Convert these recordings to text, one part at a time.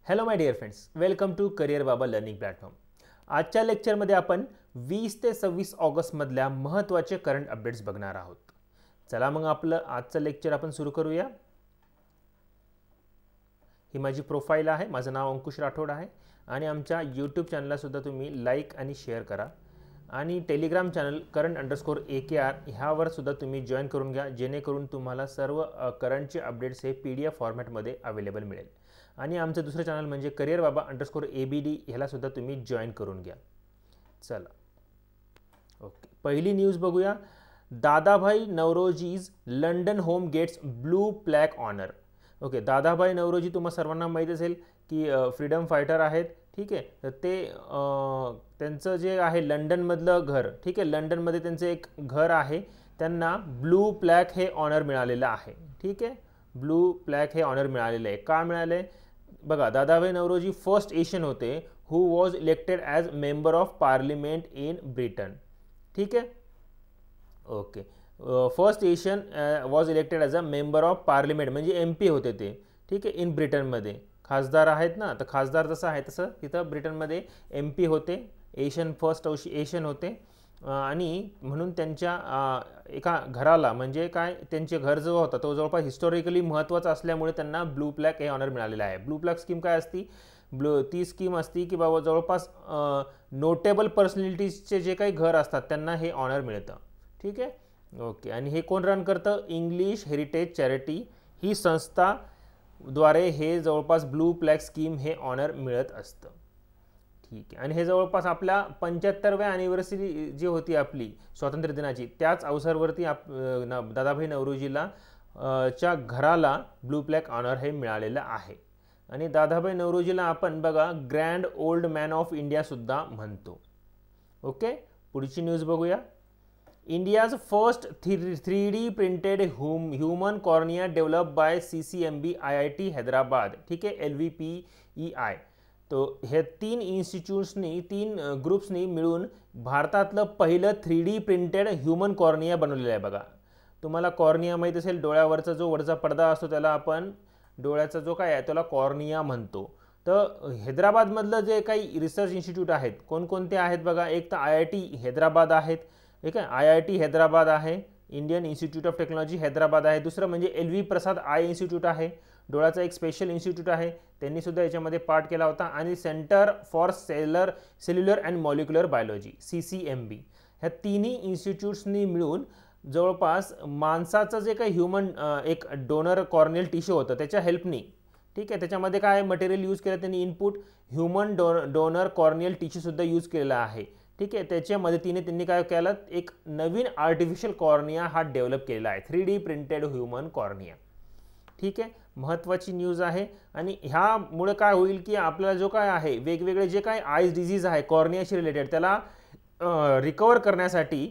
Hello my dear friends, welcome to career Baba learning platform. आजच्या लेक्चरमध्ये आपण 20 ते 26 ऑगस्टमधल्या महत्त्वाचे करंट अपडेट्स बघणार आहोत. चला मग आपलं आजचं लेक्चर आपण सुरू करूया. ही माझी प्रोफाईल आहे. माझं नाव अंकुश राठोड आहे आणि आमच्या यूट्यूब चॅनललासुद्धा तुम्ही लाईक आणि शेअर करा आणि टेलिग्राम चॅनल current_AKR ह्यावर सुद्धा तुम्ही जॉईन करून घ्या, जेणेकरून तुम्हाला सर्व करंटचे अपडेट्स हे PDF फॉर्मॅटमध्ये अवेलेबल मिळेल. आणि आमचं दुसरं चॅनल म्हणजे करिअर बाबा _ABD ह्याला सुद्धा तुम्ही जॉईन करून घ्या. चला ओके, पहिली न्यूज बघूया. Dadabhai Naoroji's London home gets blue plaque honour. Okay, Dadabhai Naoroji तुम्हाला सर्वांना माहीत असेल की फ्रीडम फायटर आहेत. ठीक आहे, तर ते त्यांचं जे आहे लंडनमधलं घर, ठीक आहे, लंडनमध्ये त्यांचं एक घर आहे, त्यांना ब्लू प्लॅक हे ऑनर मिळालेलं आहे. ठीक आहे, ब्लू प्लॅक हे ऑनर मिळालेलं आहे. का मिळालं आहे बघा. दादाभाई नौरोजी फर्स्ट एशियन होते who was elected as member of parliament in Britain. ठीक आहे, okay, first Asian was elected as a member of parliament म्हणजे MP होते ते. ठीक आहे, इन ब्रिटनमध्ये खासदार आहेत ना, तर खासदार जसं आहे तसं तिथं ब्रिटनमध्ये MP होते, फर्स्ट एशियन होते. आणि म्हणून त्यांच्या एका घराला म्हणजे काय, त्यांचे घर जो होता तो जवळपास हिस्टॉरिकली महत्त्वाचा असल्यामुळे त्यांना ब्लू प्लॅक हे ऑनर मिळालेलं आहे. ब्लू प्लॅक स्कीम काय असती, ती स्कीम असती की बाबा जवळपास नोटेबल पर्सनॅलिटीजचे जे काही घर असतात त्यांना हे ऑनर मिळतं. ठीक आहे, ओके. आणि हे कोण रन करतं, इंग्लिश हेरिटेज चॅरिटी ही संस्थाद्वारे हे जवळपास ब्लू प्लॅक स्कीम हे ऑनर मिळत असतं. ठीक आहे, आणि हे जवळपास आपल्या 75व्या ॲनिव्हर्सरी जी होती आपली स्वातंत्र्य दिनाची, त्याच अवसरवरती दादाभाई नौरोजीला च्या घराला ब्लू प्लॅक ऑनर हे मिळालेलं आहे. आणि दादाभाई नौरोजीला आपण बघा ग्रँड ओल्ड मॅन ऑफ इंडियासुद्धा म्हणतो. ओके, पुढची न्यूज बघूया. India's first 3D printed human cornea develop by CCMB IIT Hyderabad. ठीक आहे, LVPEI. तो हे 3 इन्स्टिट्यूट्सनी 3 ग्रुप्सनी मिळून भारतातलं पहिलं 3D प्रिंटेड ह्युमन कॉर्निया बनवलेलं आहे. बघा, तुम्हाला कॉर्निया माहीत असेल, डोळ्यावरचा जो वरचा पडदा असतो त्याला आपण डोळ्याचा जो काय आहे त्याला कॉर्निया म्हणतो. तर हैदराबादमधलं जे काही रिसर्च इन्स्टिट्यूट आहेत कोणकोणते आहेत बघा. एक तर IIT हैदराबाद आहेत, ठीक आहे, IIT हैदराबाद आहे, Indian institute of technology Hyderabad आहे. दुसरं म्हणजे LV प्रसाद आय इन्स्टिट्यूट आहे, डोळ्याचा एक स्पेशल इन्स्टिट्यूट आहे, त्यांनी सुद्धा याच्यामध्ये पार्ट केला होता. आणि centre for cellular and molecular biology CCMB. ह्या तिन्ही इन्स्टिट्यूट्सनी मिळून जवळपास माणसाचं जे काही ह्युमन एक डोनर कॉर्नियल टिश्यू होतं त्याच्या हेल्पनी, ठीक आहे, त्याच्यामध्ये काय मटेरियल यूज केलं त्यांनी, इनपुट ह्युमन डोनर कॉर्नियल टिश्यूसुद्धा यूज केलेला आहे. ठीक आहे, त्याच्या मदतीने त्यांनी काय केलं, एक नवीन आर्टिफिशियल कॉर्निया हा डेव्हलप केलेला आहे, 3D प्रिंटेड ह्युमन कॉर्निया. ठीक आहे, महत्त्वाची न्यूज आहे. आणि ह्यामुळे काय होईल की आपल्याला जो काय आहे वेगवेगळे जे काही आईज डिझीज आहे कॉर्नियाशी रिलेटेड त्याला रिकवर करण्यासाठी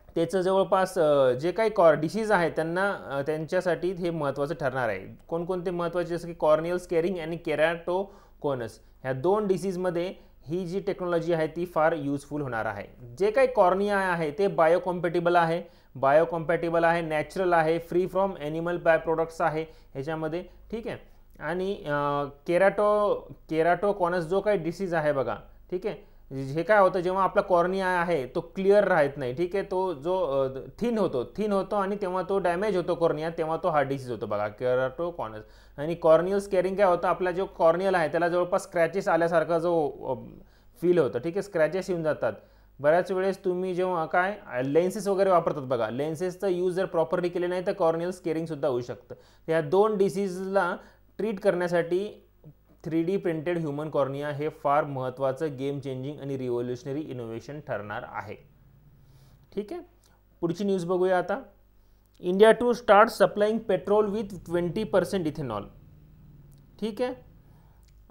त्याचं जवळपास जे काही डिसीज आहे त्यांच्यासाठी हे महत्त्वाचं ठरणार आहे. कोणकोणते महत्त्वाचे, जसं की कॉर्नियल स्केरिंग आणि केराटोकोनस, ह्या 2 डिसीजमध्ये ही जी टेक्नॉलॉजी आहे ती फार युजफुल होणार आहे. जे काही कॉर्निया आहे ते बायोकॉम्पॅटिबल आहे, नॅचरल आहे, free from animal by products आहे ह्याच्यामध्ये. ठीक आहे, आणि केराटोकॉनस जो काही डिसीज आहे बघा, ठीक आहे, हे काय होतं जेव्हा आपला कॉर्निया आहे तो क्लिअर राहत नाही. ठीक आहे, तो जो थिन होतो आणि तेव्हा तो डॅमेज होतो कॉर्निया, तेव्हा तो हा डिसीज होतो बघा, केराटोकॉनस. आणि कॉर्नियल स्केरिंग काय होतं, आपला जो कॉर्नियल आहे त्याला जवळपास स्क्रॅचेस आल्यासारखा जो फील होतं. ठीक आहे, स्क्रॅचेस येऊन जातात. बऱ्याच वेळेस तुम्ही जेव्हा काय लेन्सेस वगैरे वापरतात बघा, लेन्सेसचा यूज जर प्रॉपरली केले नाही तर कॉर्नियल स्केरिंगसुद्धा होऊ शकतं. या 2 डिसीजला ट्रीट करण्यासाठी 3D प्रिंटेड ह्युमन कॉर्निया हे फार महत्त्वाचं गेम चेंजिंग आणि रिव्होल्युशनरी इनोव्हेशन ठरणार आहे. ठीक आहे, पुढची न्यूज बघूया आता. India to start supplying petrol with 20% ethanol. ठीक आहे,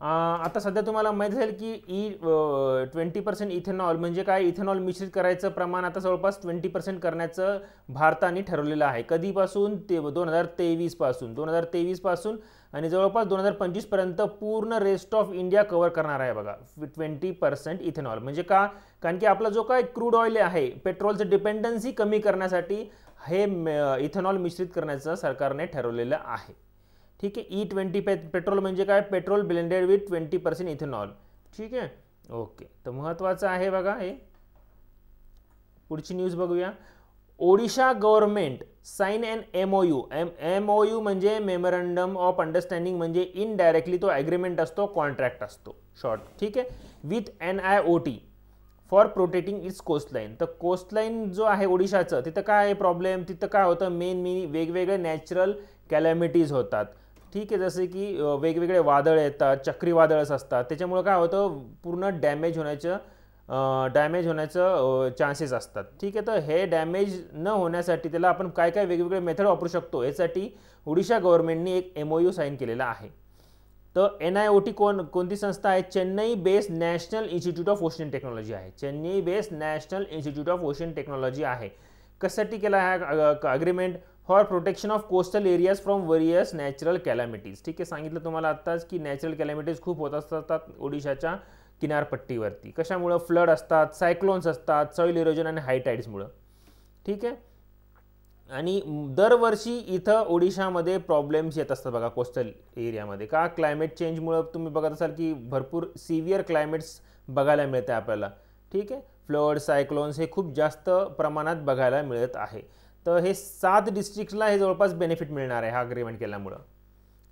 आता सध्या तुम्हाला माहीत असेल की 20% इथेनॉल म्हणजे काय, इथेनॉल मिश्रित करायचं प्रमाण आता जवळपास 20% करण्याचं भारताने ठरवलेलं आहे. कधीपासून, ते 2023 पासून आणि जवळपास 2025 पर्यंत पूर्ण रेस्ट ऑफ इंडिया कव्हर करणार आहे बघा 20% इथेनॉल. म्हणजे का, कारण की आपला जो काय क्रूड ऑइल आहे पेट्रोलचं डिपेंडन्सी कमी करण्यासाठी हे इथेनॉल मिश्रित करण्याचं सरकारने ठरवलेलं आहे. ठीक आहे. E20 पेट्रोल म्हणजे काय, पेट्रोल ब्लेंडेड विथ 20% इथेनॉल. ठीक आहे, ओके. तर महत्त्वाचं आहे बघा हे. पुढची न्यूज बघूया. Odisha government sign an MOU. MOU म्हणजे मेमोरंडम ऑफ अंडरस्टँडिंग, म्हणजे इनडायरेक्टली तो ॲग्रीमेंट असतो, कॉन्ट्रॅक्ट असतो शॉर्ट. ठीक आहे, with NIOT for protecting its coastline. तर कोस्टलाईन जो आहे ओडिशाचं, तिथं काय आहे प्रॉब्लेम, तिथं काय होतं, मेन वेगवेगळे नॅचरल कॅलॅमिटीज होतात. ठीक आहे, जसे की वेगवेगळे वादळ येतात, चक्रीवादळच असतात, त्याच्यामुळे काय होतं, पूर्ण डॅमेज होण्याचं चान्सेस असतात. ठीक आहे, तर हे डॅमेज न होण्यासाठी त्याला आपण काय काय वेगवेगळे मेथड वापरू शकतो, यासाठी ओडिशा गव्हर्नमेंटने एक MOU साईन केलेला आहे. तर NIOT कोणती संस्था आहे, Chennai based national institute of ocean technology आहे. Chennai based national institute of ocean technology आहे. कशासाठी केला हा agreement, for protection of coastal areas from various natural calamities. ठीक आहे, सांगितलं तुम्हाला आत्ताच की नॅचरल कॅलॅमिटीज खूप होत असतात ओडिशाच्या किनारपट्टीवरती. कशामुळं, फ्लड असतात, सायक्लोन्स असतात, सॉइल इरोजन आणि हाय टाईड्समुळं. ठीक आहे, आणि दरवर्षी इथं ओडिशामध्ये प्रॉब्लेम्स येत असतात बघा कोस्टल एरियामध्ये. का, क्लायमेट चेंजमुळं तुम्ही बघत असाल की भरपूर सिव्हिअर क्लायमेट्स बघायला मिळते आपल्याला. ठीक आहे, फ्लड, सायक्लोन्स हे खूप जास्त प्रमाणात बघायला मिळत आहे. तर हे 7 डिस्ट्रिक्टला हे जवळपास बेनिफिट मिळणार आहे हा अग्रीमेंट केल्यामुळं.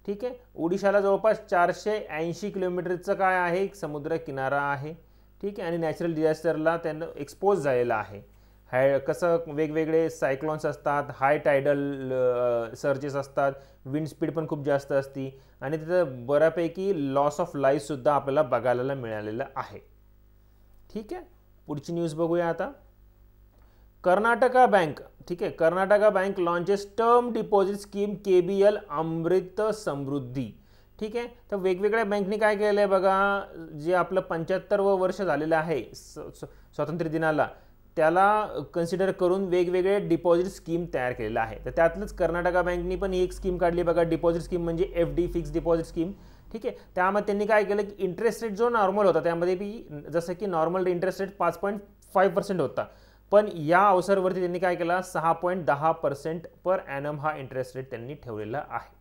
ठीक आहे, ओडिशाला जवळपास 480 किलोमीटरचं काय आहे, समुद्र किनारा आहे. ठीक आहे, आणि नॅचरल डिझास्टरला त्यांना एक्सपोज झालेला आहे. कसं वेगवेगळे सायक्लॉन्स असतात, हाय टायडल सर्जेस असतात, विंड स्पीड पण खूप जास्त असती, आणि तिथं बऱ्यापैकी लॉस ऑफ लाईफसुद्धा आपल्याला बघायला मिळालेलं आहे. ठीक आहे, पुढची न्यूज बघूया आता. कर्नाटका बँक. ठीक आहे, Karnataka bank launches term deposit scheme KBL Amrit समृद्धी. ठीक आहे, तर वेगवेगळ्या बँकनी काय केलं आहे बघा, जे आपलं 75वं वर्ष झालेलं आहे स्वातंत्र्य दिनाला, त्याला कन्सिडर करून वेगवेगळे डिपॉझिट स्कीम तयार केलेलं आहे. तर त्यातलंच कर्नाटका बँकनी पण एक स्कीम काढली बघा, डिपॉझिट स्कीम म्हणजे FD फिक्स डिपॉझिट स्कीम. ठीक आहे, त्यामध्ये त्यांनी काय केलं की इंटरेस्ट रेट जो नॉर्मल होता त्यामध्ये बी जसं की नॉर्मल इंटरेस्ट रेट 5.5% होता, पण या अवसरवरती त्यांनी काय केला, 6.10% पर ॲनम हा इंटरेस्ट रेट त्यांनी ठेवलेला आहे.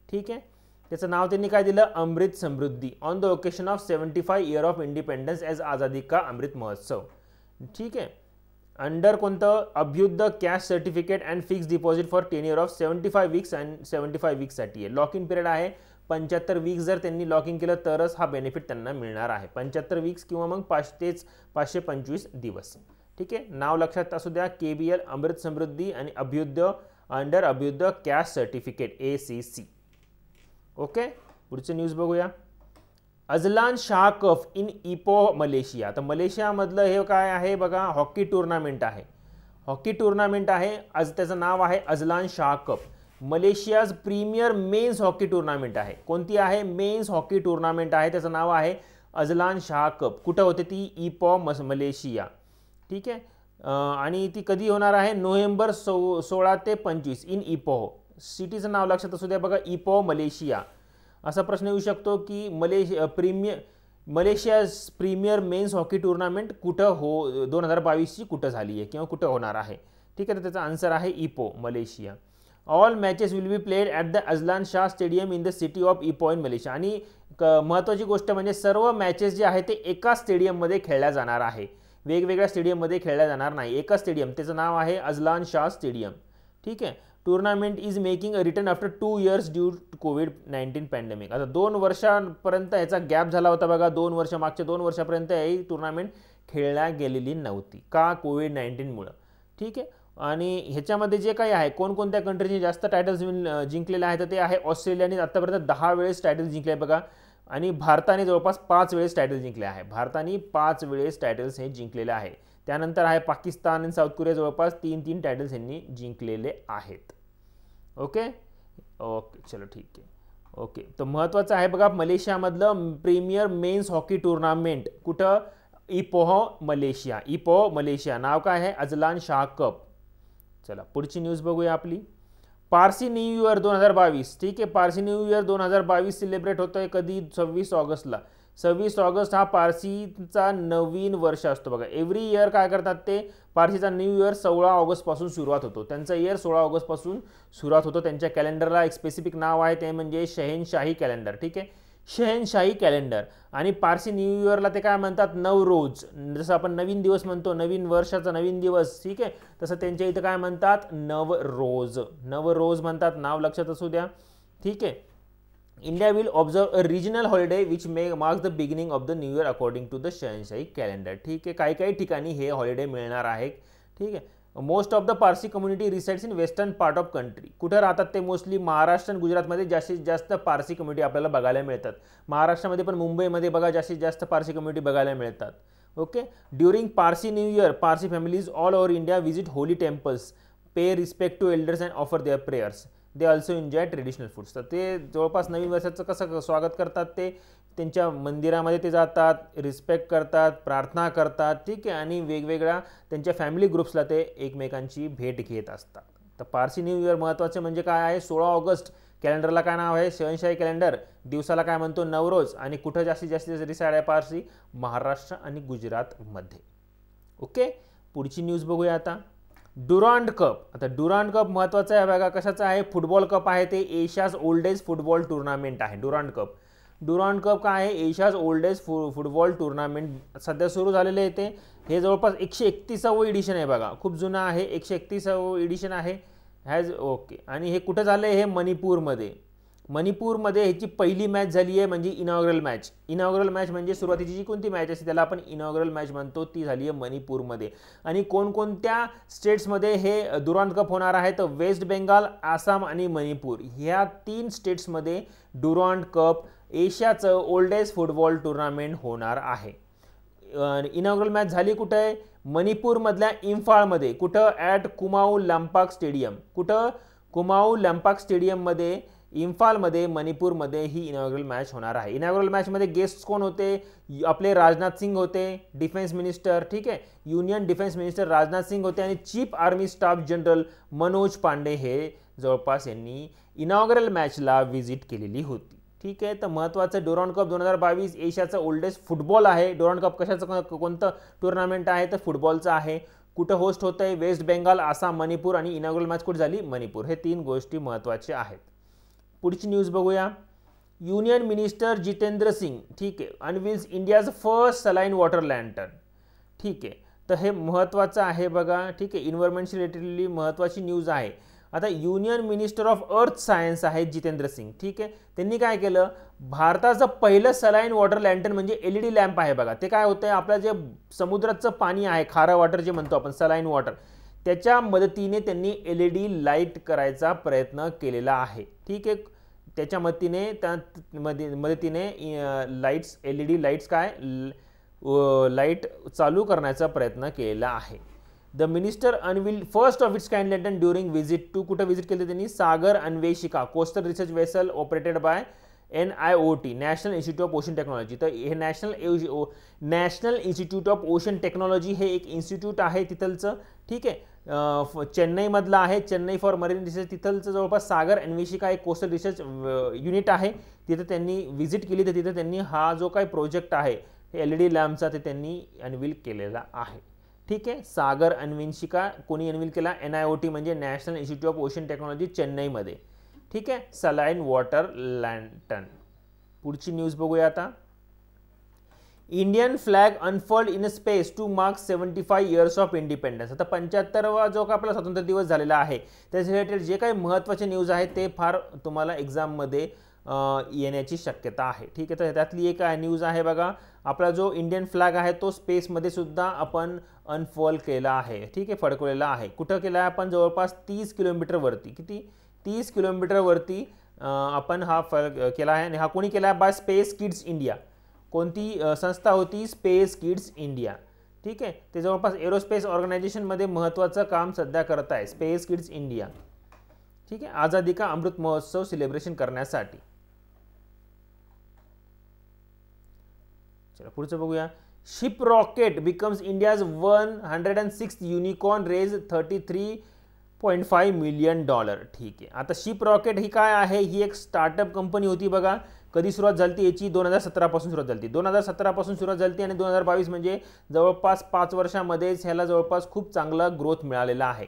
ठीक आहे, त्याचं नाव त्यांनी काय दिलं, Amrit Samriddhi, on the occasion of 75 year of independence as Azadi ka Amrit Mahotsav. ठीक आहे, अंडर कोणतं, Abhyudaya cash certificate and fix deposit for tenure of 75 weeks and 75 वीक्ससाठी आहे. लॉक इन पिरियड आहे 75 वीक्स. जर त्यांनी लॉक इन केलं तरच हा बेनिफिट त्यांना मिळणार आहे. 75 वीक्स किंवा मग 525 दिवस. ठीक आहे, नाव लक्षात असू द्या, KBL अमृत समृद्धी आणि Abhyudaya under Abhyudaya cash certificate ACC. Okay, पुढची न्यूज बघूया. Azlan Shah cup in Ipoh Malaysia. तर मलेशियामधलं हे काय आहे बघा, हॉकी टुर्नामेंट आहे. हॉकी टुर्नामेंट आहे, आज त्याचं नाव आहे Azlan Shah cup. Malaysia's premier men's hockey tournament आहे. कोणती आहे, मेन्स हॉकी टुर्नामेंट आहे, त्याचं नाव आहे अझलान शाह कप. कुठं होते ती, इपो मलेशिया. ठीक आहे, आणि ती कधी होणार आहे, नोव्हेंबर 16 ते 25 इन इपोह. सिटीचं नाव लक्षात असू द्या बघा, इपोह मलेशिया. असा प्रश्न येऊ शकतो की Malaysia premier men's hockey tournament कुठं 2022ची कुठं झाली आहे किंवा कुठं होणार आहे. ठीक आहे, तर त्याचा आन्सर आहे Ipoh Malaysia. All matches will be played at the Azlan Shah stadium in the city of Ipoh in Malaysia. आणि महत्त्वाची गोष्ट म्हणजे सर्व मॅचेस जे आहे ते एका स्टेडियममध्ये खेळल्या जाणार आहे, वेगवेगळ्या स्टेडियममध्ये खेळल्या जाणार नाही, एका स्टेडियम, त्याचं नाव आहे अझलान शाह स्टेडियम. ठीक आहे, tournament is making a return after 2 years due to COVID-19 pandemic. आता 2 वर्षांपर्यंत याचा गॅप झाला होता बघा, 2 वर्ष, मागच्या 2 वर्षापर्यंत ही टुर्नामेंट खेळल्या गेलेली नव्हती, का, COVID-19मुळं. ठीक आहे, आणि ह्याच्यामध्ये जे काही आहे, कोणकोणत्या कंट्रीने जास्त टायटल्स जिंकलेले आहेत, तर ते आहे ऑस्ट्रेलियाने आत्तापर्यंत 10 वेळेस टायटल जिंकले बघा, आणि भारताने जवळपास 5 वेळेस टायटल जिंकले आहे. भारताने 5 वेळेस टायटल्स हे जिंकलेले आहे. त्यानंतर आहे पाकिस्तान आणि साऊथ कोरिया, जवळपास 3 टायटल्स यांनी जिंकलेले आहेत. ओके ओके, चलो ठीक आहे. ओके, तर महत्त्वाचं आहे बघा, मलेशियामधलं प्रीमियर मेन्स हॉकी टुर्नामेंट कुठं, इपोह मलेशिया. इपोह मलेशिया, नाव काय आहे, अझलान शाह कप. चला पुढची न्यूज बघूया आपली. Parsi new year 2022. ठीक आहे, पारसी न्यू इयर 2022 सेलिब्रेट होतोय कधी, 26 ऑगस्टला. 26 ऑगस्ट हा पारसीचा नवीन वर्ष असतो बघा. एव्हरी इयर काय करतात ते, पारसीचा न्यू इयर 16 ऑगस्टपासून सुरुवात होतो. त्यांचा इयर 16 ऑगस्टपासून सुरुवात होतो. त्यांच्या कॅलेंडरला एक स्पेसिफिक नाव आहे, ते म्हणजे शहेनशाही कॅलेंडर. ठीक आहे, शहेनशाही कॅलेंडर. आणि पारसी न्यू इयरला ते काय म्हणतात, नवरोज. जसं आपण नवीन दिवस म्हणतो, नवीन वर्षाचा नवीन दिवस, ठीक आहे, तसं त्यांच्या इथं काय म्हणतात, नवरोज. नवरोज म्हणतात, नाव लक्षात असू द्या. ठीक आहे. India will observe a regional holiday which marks the beginning of the new year according to the Shahenshahi calendar. ठीक आहे, काही काही ठिकाणी हे हॉलिडे मिळणार आहे. ठीक आहे. Most of the Parsi community resides in western part of country. कुठं राहतात ते, मोस्टली महाराष्ट्र आणि गुजरातमध्ये जास्तीत जास्त पारसी कम्युनिटी आपल्याला बघायला मिळतात. महाराष्ट्रामध्ये पण मुंबईमध्ये बघा जास्तीत जास्त पारसी कम्युनिटी बघायला मिळतात. Okay. During Parsi new year Parsi families all over India visit holy temples, pay respect to elders and offer their prayers. They also enjoy traditional foods. तर ते जवळपास नवीन वर्षाचं कसं स्वागत करतात, ते त्यांच्या मंदिरामध्ये ते जातात, रिस्पेक्ट करतात, प्रार्थना करतात. ठीक आहे, आणि वेगवेगळ्या त्यांच्या फॅमिली ग्रुप्सला ते एकमेकांची भेट घेत असतात. तर पारसी न्यू इयर महत्त्वाचे म्हणजे काय आहे, 16 ऑगस्ट. कॅलेंडरला काय नाव आहे, शहेनशाही कॅलेंडर. दिवसाला काय म्हणतो, नवरोज. आणि कुठं जास्तीत जास्त रिसाइड आहे पारसी, महाराष्ट्र आणि गुजरातमध्ये. ओके. पुढची न्यूज बघूया आता. Durand cup. आता डुरांड कप महत्त्वाचा आहे बघा, कशाचा आहे, फुटबॉल कप आहे. ते एशियाज ओल्डेस्ट फुटबॉल टुर्नामेंट आहे डुरांड कप. डुरांड कप काय आहे, एशियाज ओल्डेस्ट फुटबॉल टुर्नामेंट सध्या सुरू झालेले आहे. ते हे जवळपास 131वे एडिशन आहे बघा, खूप जुनं आहे. 131वे एडिशन आहे हॅज. ओके. आणि हे कुठं झालं आहे, हे मणिपूरमध्ये. मणिपूरमध्ये ह्याची पहिली मॅच झाली आहे, म्हणजे इनॉग्रल मॅच. इनॉग्रल मॅच म्हणजे सुरुवातीची जी कोणती मॅच असते त्याला आपण इनॉग्रल मॅच म्हणतो, ती झाली आहे मणिपूरमध्ये. आणि कोणकोणत्या स्टेट्समध्ये हे डुरांड कप होणार आहे, तर वेस्ट बेंगाल, आसाम आणि मणिपूर ह्या 3 स्टेट्समध्ये डुरांड कप एशियाचं ओल्डेस्ट फुटबॉल टुर्नामेंट होणार आहे. इनॉग्रल मॅच झाली कुठं आहे, मणिपूरमधल्या इम्फाळमध्ये. कुठं, ॲट कुमाऊ लंपाक स्टेडियम. कुठं, कुमाऊ लंपाक स्टेडियममध्ये, इम्फालमध्ये, मणिपूरमध्ये ही इनॉग्रल मॅच होणार आहे. इनॉग्रल मॅचमध्ये गेस्ट कोण होते, आपले राजनाथ सिंग होते, डिफेन्स मिनिस्टर. ठीक आहे, union defence minister Rajnath Singh होते. आणि chief army staff general Manoj Pande हे जवळपास यांनी इनॉग्रल मॅचला व्हिजिट केलेली होती. ठीक आहे. तर महत्त्वाचं डुरांड कप 2022 एशियाचं ओल्डेस्ट फुटबॉल आहे. डुरांड कप कशाचं कोणतं टुर्नामेंट आहे, तर फुटबॉलचं आहे. कुठं होस्ट होतं आहे, वेस्ट बेंगाल, आसाम, मणिपूर. आणि इनॉग्रल मॅच कुठे झाली, मणिपूर. हे 3 गोष्टी महत्त्वाच्या आहेत. पुढची न्यूज बघूया. युनियन मिनिस्टर जितेंद्र सिंग, ठीक आहे, unveils India's first saline water lantern. ठीक आहे, तर हे महत्त्वाचं आहे बघा. ठीक आहे, इन्व्हायरमेंटशी रिलेटेडली महत्त्वाची न्यूज आहे. आता union minister of earth science आहे जितेंद्र सिंग. ठीक आहे, त्यांनी काय केलं, भारताचं पहिलं सलाइन वॉटर लँटर्न म्हणजे LED लॅम्प आहे बघा. ते काय होतं, आपलं जे समुद्राचं पाणी आहे, खारं वॉटर जे म्हणतो आपण, सलाइन वॉटर, त्याच्या मदतीने त्यांनी LED लाईट करायचा प्रयत्न केलेला आहे. ठीक आहे, त्याच्या मदतीने लाईट्स, LED लाईट्स काय लाईट चालू करण्याचा प्रयत्न केलेला आहे. The minister unveil first of its kind lantern during visit to, कुठं व्हिजिट केले त्यांनी, Sagar Anveshika coastal research vessel operated by NIOT, national institute of ocean technology. तर हे national institute of ocean technology हे एक इन्स्टिट्यूट आहे तिथलचं. ठीक आहे, चेन्नईमधलं आहे, चेन्नई फॉर मरीन रिसर्च. तिथलचं जवळपास सागर अन्वेषिका एक कोस्टल रिसर्च युनिट आहे. तिथं त्यांनी व्हिजिट केली, तर तिथं त्यांनी हा जो काही प्रोजेक्ट आहे LED लॅम्पचा ते त्यांनी अनवील केलेला आहे. ठीक आहे, सागर अन्वेषिका कोणी अनवील केला, NIOT म्हणजे national institute of ocean technology, चेन्नईमध्ये. ठीक आहे, सलाइन वॉटर लँटर्न. पुढची न्यूज बघूया आता. Indian flag unfurled in space to mark 75 years of independence. आता 75वा जो का आपला स्वातंत्र्य दिवस झालेला आहे त्याच्या रिलेटेड जे काही महत्त्वाचे न्यूज आहेत ते फार तुम्हाला एक्झाममध्ये येण्याची शक्यता आहे. ठीक आहे, तर त्यातली एक न्यूज आहे बघा, आपला जो इंडियन फ्लॅग आहे तो स्पेसमध्ये सुद्धा आपण अनफोल्ड केला आहे. ठीक आहे, फडकवलेला आहे. कुठं केला आहे आपण, जवळपास 30 किलोमीटरवरती. किती, 30 किलोमीटरवरती आपण हा केला आहे. आणि हा कोणी केला आहे, बाय स्पेस किड्स इंडिया. कोणती संस्था होती, स्पेस किड्स इंडिया. ठीक आहे, ते जवळपास एरोस्पेस ऑर्गनायझेशनमध्ये महत्त्वाचं काम सध्या करत आहे, स्पेस किड्स इंडिया. ठीक आहे, आझादी का अमृत महोत्सव सेलिब्रेशन करण्यासाठी. चला पुढचं बघूया. Ship rocket becomes India's 106th unicorn, raise $33.5 million. ठीक आहे, आता शिप रॉकेट ही काय आहे, ही एक स्टार्टअप कंपनी होती बघा. कधी सुरुवात झाली याची 2017 पासून सुरुवात झाली, 2017 पासून सुरुवात झाली आणि 2022 म्हणजे जवळपास 5 वर्षामध्येच ह्याला जवळपास खूप चांगला ग्रोथ मिळालेला आहे.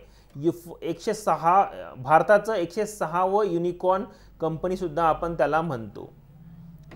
106 भारताचं 106वं युनिकॉर्न कंपनी सुद्धा आपण त्याला म्हणतो.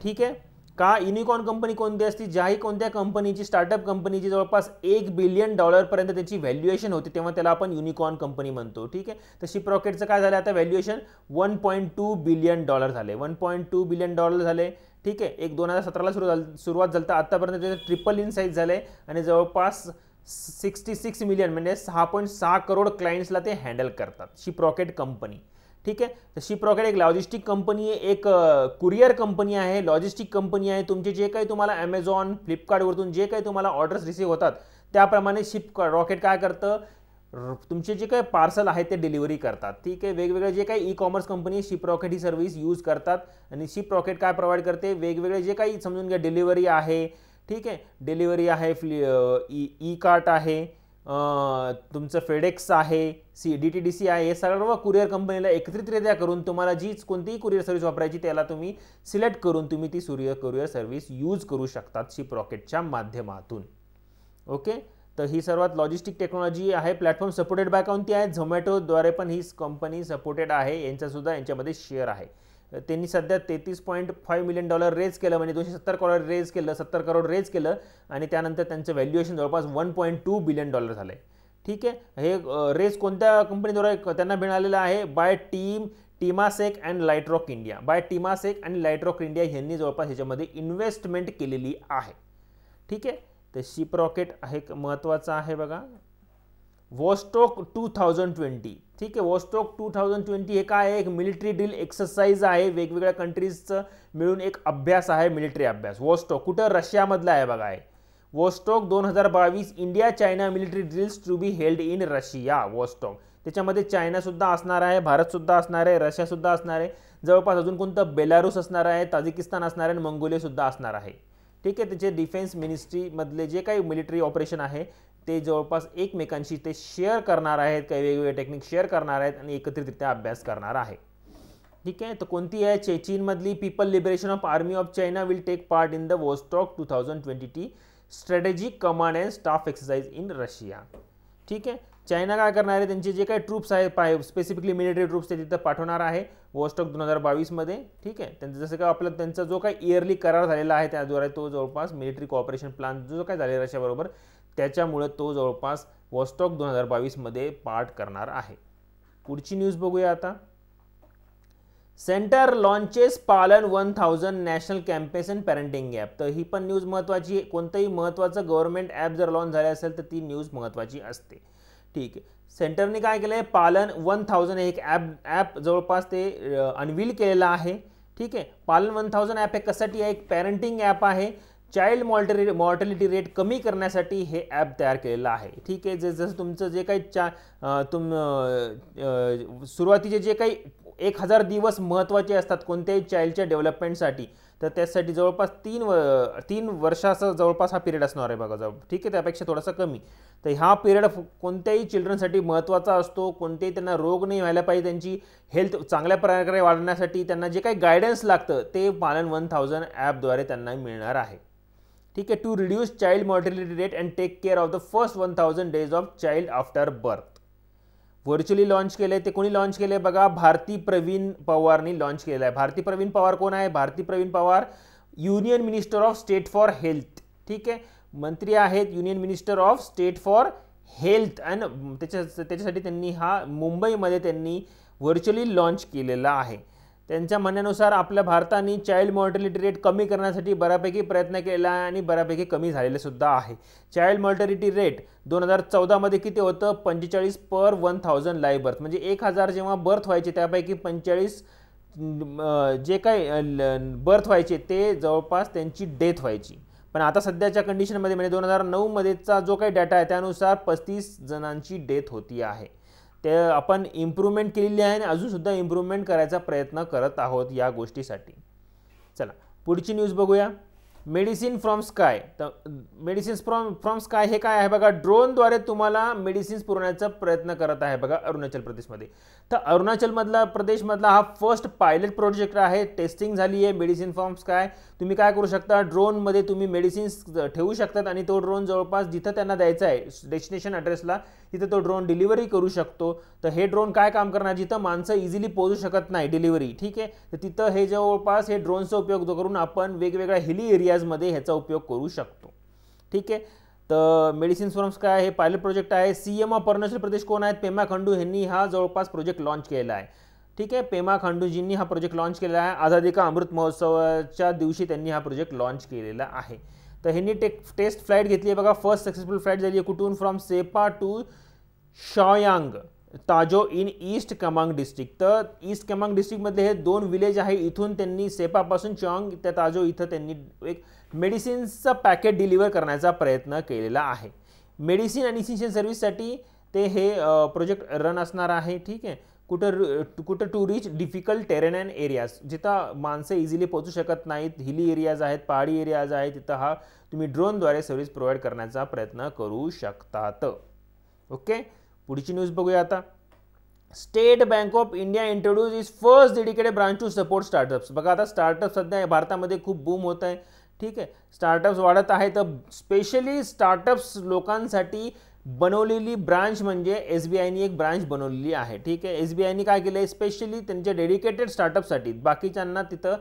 ठीक आहे. का युनिकॉर्न कंपनी कोणती असते, ज्याही कोणत्या कंपनीची स्टार्टअप कंपनीची जवळपास $1 बिलियन पर्यंत त्याची व्हॅल्युएशन होती तेव्हा त्याला आपण युनिकॉर्न कंपनी म्हणतो. ठीक आहे. तर शिपरॉकेटचं काय झालं आता व्हॅल्युएशन $1.2 बिलियन झाले, $1.2 बिलियन झाले. ठीक आहे. एक 2017ला सुरुवात झाली तर आतापर्यंत त्याचं ट्रिपल इन साईज झाले आणि जवळपास 66 मिलियन म्हणजे 6.6 करोड क्लायंट्सला ते हँडल करतात शिपरॉकेट कंपनी. ठीक आहे. तर शिपरॉकेट एक लॉजिस्टिक कंपनी आहे, एक कुरिअर कंपनी आहे, लॉजिस्टिक कंपनी आहे. तुमचे जे काही तुम्हाला ॲमेझॉन फ्लिपकार्टवरतून जे काही तुम्हाला ऑर्डर्स रिसीव्ह होतात त्याप्रमाणे शिपरॉकेट काय करतं, तुमचे जे काही पार्सल आहे ते डिलिव्हरी करतात. ठीक आहे. वेगवेगळे जे काही ई-कॉमर्स कंपनी शिपरॉकेट ही सर्व्हिस यूज करतात आणि शिपरॉकेट काय प्रोव्हाइड करते, वेगवेगळे जे काही समजून घ्या डिलिव्हरी आहे. ठीक आहे. डिलिव्हरी आहे, ई कार्ट आहे, तुमचं फेडेक्स आहे, DTDC आहे, हे सर्व कुरिअर कंपनीला एकत्रितरित्या करून तुम्हाला जी कोणतीही कुरिअर सर्व्हिस वापरायची त्याला तुम्ही सिलेक्ट करून तुम्ही ती कुरिअर सर्व्हिस यूज करू शकतात शिपरॉकेटच्या माध्यमातून. ओके. तर ही सर्वात लॉजिस्टिक टेक्नॉलॉजी आहे. प्लॅटफॉर्म सपोर्टेड बाय कोणती आहे, झोमॅटोद्वारे पण ही कंपनी सपोर्टेड आहे, यांचासुद्धा यांच्यामध्ये शेअर आहे. त्यांनी सध्या $33.5 मिलियन रेज केलं म्हणजे 270 करोड रेज केलं, 70 करोड रेज केलं आणि त्यानंतर त्यांचं व्हॅल्युएशन जवळपास $1.2 बिलियन झालं. ठीक आहे. हे रेज कोणत्या कंपनीद्वारे त्यांना मिळालेलं आहे, बाय टीमासेक अँड लाईटरॉक इंडिया. बाय टीमासेक आणि लाईटरॉक इंडिया यांनी जवळपास ह्याच्यामध्ये इन्व्हेस्टमेंट केलेली आहे. ठीक आहे. तर शिपरॉकेट आहे महत्त्वाचं आहे बघा. वॉस्टॉक 2020. ठीक आहे. वॉस्टॉक 2020 हे काय आहे, एक मिलिटरी ड्रिल एक्सरसाइज आहे, वेगवेगळ्या कंट्रीजचं मिळून एक अभ्यास आहे, मिलिटरी अभ्यास. वॉस्टॉक कुठं, रशियामधला आहे बघा. आहे Vostok 2022 India China military drills to be held in Russia. Vostok त्याच्यामध्ये चायनासुद्धा असणार आहे, भारतसुद्धा असणार आहे, रशियासुद्धा असणार आहे, जवळपास अजून कोणतं बेलारूस असणार आहे, ताजिकिस्तान असणार आहे आणि मंगोलियासुद्धा असणार आहे. ठीक आहे. त्याचे डिफेन्स मिनिस्ट्रीमधले जे काही मिलिटरी ऑपरेशन आहे ते जवळपास एकमेकांशी ते शेअर करणार आहेत, काही वेगवेगळे टेक्निक शेअर करणार आहेत आणि एकत्रितरित्या अभ्यास करणार आहे. ठीक आहे. तर कोणती आहे, चीनमधली people liberation of army of China will take part in the Vostok 2020 strategic command and staff exercise in Russia. ठीक आहे. चायना काय करणार आहे, त्यांचे जे काही ट्रूप्स आहेत स्पेसिफिकली मिलिटरी ट्रूप्स ते तिथं पाठवणार आहे वॉस्टॉक 2022 मध्ये. ठीक आहे. त्यांचं जसं काय आपलं त्यांचा जो काही इयरली करार झालेला आहे त्याद्वारे तो जवळपास मिलिटरी कोऑपरेशन प्लॅन जो काय झालेला रशियाबरोबर त्याच्यामुळे तो जवळपास वॉस्टॉक 2022 मध्ये पार्ट करणार आहे. पुढची न्यूज बघूया आता. सेंटर लॉन्चेस पालन 1000 नॅशनल कॅम्पेन पॅरेंटिंग ॲप. तर ही पण न्यूज महत्त्वाची. कोणतंही महत्त्वाचं गव्हर्नमेंट ॲप जर लॉन्च झाले असेल तर ती न्यूज महत्त्वाची असते. ठीक आहे. सेंटरने काय केलं आहे, पालन 1000 एक ॲप जवळपास ते अनवील केलेलं आहे. ठीक आहे. पालन 1000 ॲप हे कशासाठी आहे, एक पॅरेंटिंग ॲप आहे. चाइल्ड मॉर्टॅलिटी रेट कमी करण्यासाठी हे ॲप तयार केलेलं आहे. ठीक आहे. जसं तुमचं जे काही सुरुवातीचे जे काही 1000 दिवस महत्त्वाचे असतात कोणत्याही चाइल्डच्या डेव्हलपमेंटसाठी, तर त्यासाठी जवळपास 3 वर्षाचा जवळपास हा पिरियड असणार आहे बघा. ठीक आहे. त्यापेक्षा थोडासा कमी. तर हा पिरियड कोणत्याही चिल्ड्रनसाठी महत्त्वाचा असतो. कोणतेही त्यांना रोग नाही व्हायला पाहिजे, त्यांची हेल्थ चांगल्या प्रकारे वाढण्यासाठी त्यांना जे काही गायडन्स लागतं ते पालन 1000 ॲपद्वारे त्यांना मिळणार आहे. ठीक आहे. To reduce child mortality rate and take care of the first 1000 days of child after birth. Virtually launch केले. ते कोणी लॉन्च केले बघा, भारती प्रवीण पवारनी लॉन्च केलेलं आहे. भारती प्रवीण पवार कोण आहे, Bharati Praveen Pawar union minister of state for health. ठीक आहे. मंत्री आहेत union minister of state for health आणि त्याच्यासाठी त्यांनी हा मुंबईमध्ये त्यांनी व्हर्च्युअली लॉन्च केलेला आहे. त्यांच्या म्हणण्यानुसार आपल्या भारताने चाइल्ड मॉर्टॅलिटी रेट कमी करण्यासाठी बऱ्यापैकी प्रयत्न केला आणि बऱ्यापैकी कमी झालेले सुद्धा आहे. चाइल्ड मॉर्टॅलिटी रेट 2014 मध्ये किती होतं, 45 पर 1000 लाईव्ह बर्थ. म्हणजे 1000 जेव्हा बर्थ व्हायचे त्यापैकी 45 जे काही बर्थ व्हायचे ते जवळपास त्यांची डेथ व्हायची. पण आता सध्याच्या कंडिशनमध्ये म्हणजे 2009 मध्येचा जो काही डाटा आहे त्यानुसार 35 जणांची डेथ होती आहे. ते आपण इम्प्रूव्हमेंट केलेली आहे आणि अजूनसुद्धा इम्प्रूव्हमेंट करायचा प्रयत्न करत आहोत या गोष्टीसाठी. चला पुढची न्यूज बघूया. Medicine from sky. तर मेडिसिन्स फ्रॉम स्काय हे काय आहे बघा, ड्रोनद्वारे तुम्हाला मेडिसिन्स पुरवण्याचा प्रयत्न करत आहे बघा अरुणाचल प्रदेशमध्ये. तर अरुणाचल प्रदेशमधला हा फर्स्ट पायलट प्रोजेक्ट आहे. टेस्टिंग झाली आहे मेडिसिन फ्रॉम स्काय. तुम्ही काय करू शकता, ड्रोनमध्ये तुम्ही मेडिसिन्स ठेवू शकतात आणि तो ड्रोन जवळपास जिथं त्यांना द्यायचा आहे डेस्टिनेशन ॲड्रेसला तिथं तो ड्रोन डिलिव्हरी करू शकतो. तर हे ड्रोन काय काम करणार, जिथं माणसं इझिली पोहोचू शकत नाही डिलिव्हरी, ठीक आहे, तर तिथं हे जवळपास हे ड्रोनचा उपयोग करून आपण वेगवेगळ्या हिली एरियाजमध्ये ह्याचा उपयोग करू शकतो. ठीक आहे. तर मेडिसिन फ्रॉम स्काय हे पायलट प्रोजेक्ट आहे. सीएम ऑफ अरुणाचल प्रदेश कोण आहेत, पेमा खंडू यांनी हा जवळपास प्रोजेक्ट लॉन्च केलेला आहे. ठीक आहे, पेमा खांडूजींनी हा प्रोजेक्ट लॉन्च केलेला आहे. आझादी का अमृत महोत्सवाच्या दिवशी त्यांनी हा प्रोजेक्ट लॉन्च केलेला आहे. तर ह्यांनी टेस्ट फ्लाईट घेतली आहे बघा. फर्स्ट सक्सेसफुल फ्लाईट झाली आहे कुठून, फ्रॉम सेपा टू शॉयांग ताजो इन ईस्ट कामेंग डिस्ट्रिक्ट. तर ईस्ट कामेंग डिस्ट्रिक्टमधले हे 2 विलेज आहे. इथून त्यांनी सेपापासून चॉंग त्या ताजो इथं त्यांनी एक मेडिसिन्सचा पॅकेट डिलिव्हर करण्याचा प्रयत्न केलेला आहे. मेडिसिन आणि इसेन्शियल सर्व्हिससाठी ते हे प्रोजेक्ट रन असणार आहे. ठीक आहे. कुठं to reach difficult terrain and areas, जिथं माणसं इझिली पोहोचू शकत नाहीत, हिली एरियाज आहेत, पहाडी एरियाज आहेत, तिथं हा तुम्ही ड्रोनद्वारे सर्व्हिस प्रोव्हाइड करण्याचा प्रयत्न करू शकतात. ओके. पुढची न्यूज बघूया आता. State Bank of India introduce is first dedicated branch to support startups. बघा आता स्टार्टअप सध्या भारतामध्ये खूप बूम होत आहे. ठीक आहे, स्टार्टअप्स वाढत आहे. तर स्पेशली स्टार्टअप्स लोकांसाठी बनवलेली ब्रांच म्हणजे SBIनी एक ब्रांच बनवलेली आहे. ठीक आहे, SBIनी काय केलं आहे, स्पेशली त्यांच्या डेडिकेटेड स्टार्टअपसाठी, बाकीच्यांना तिथं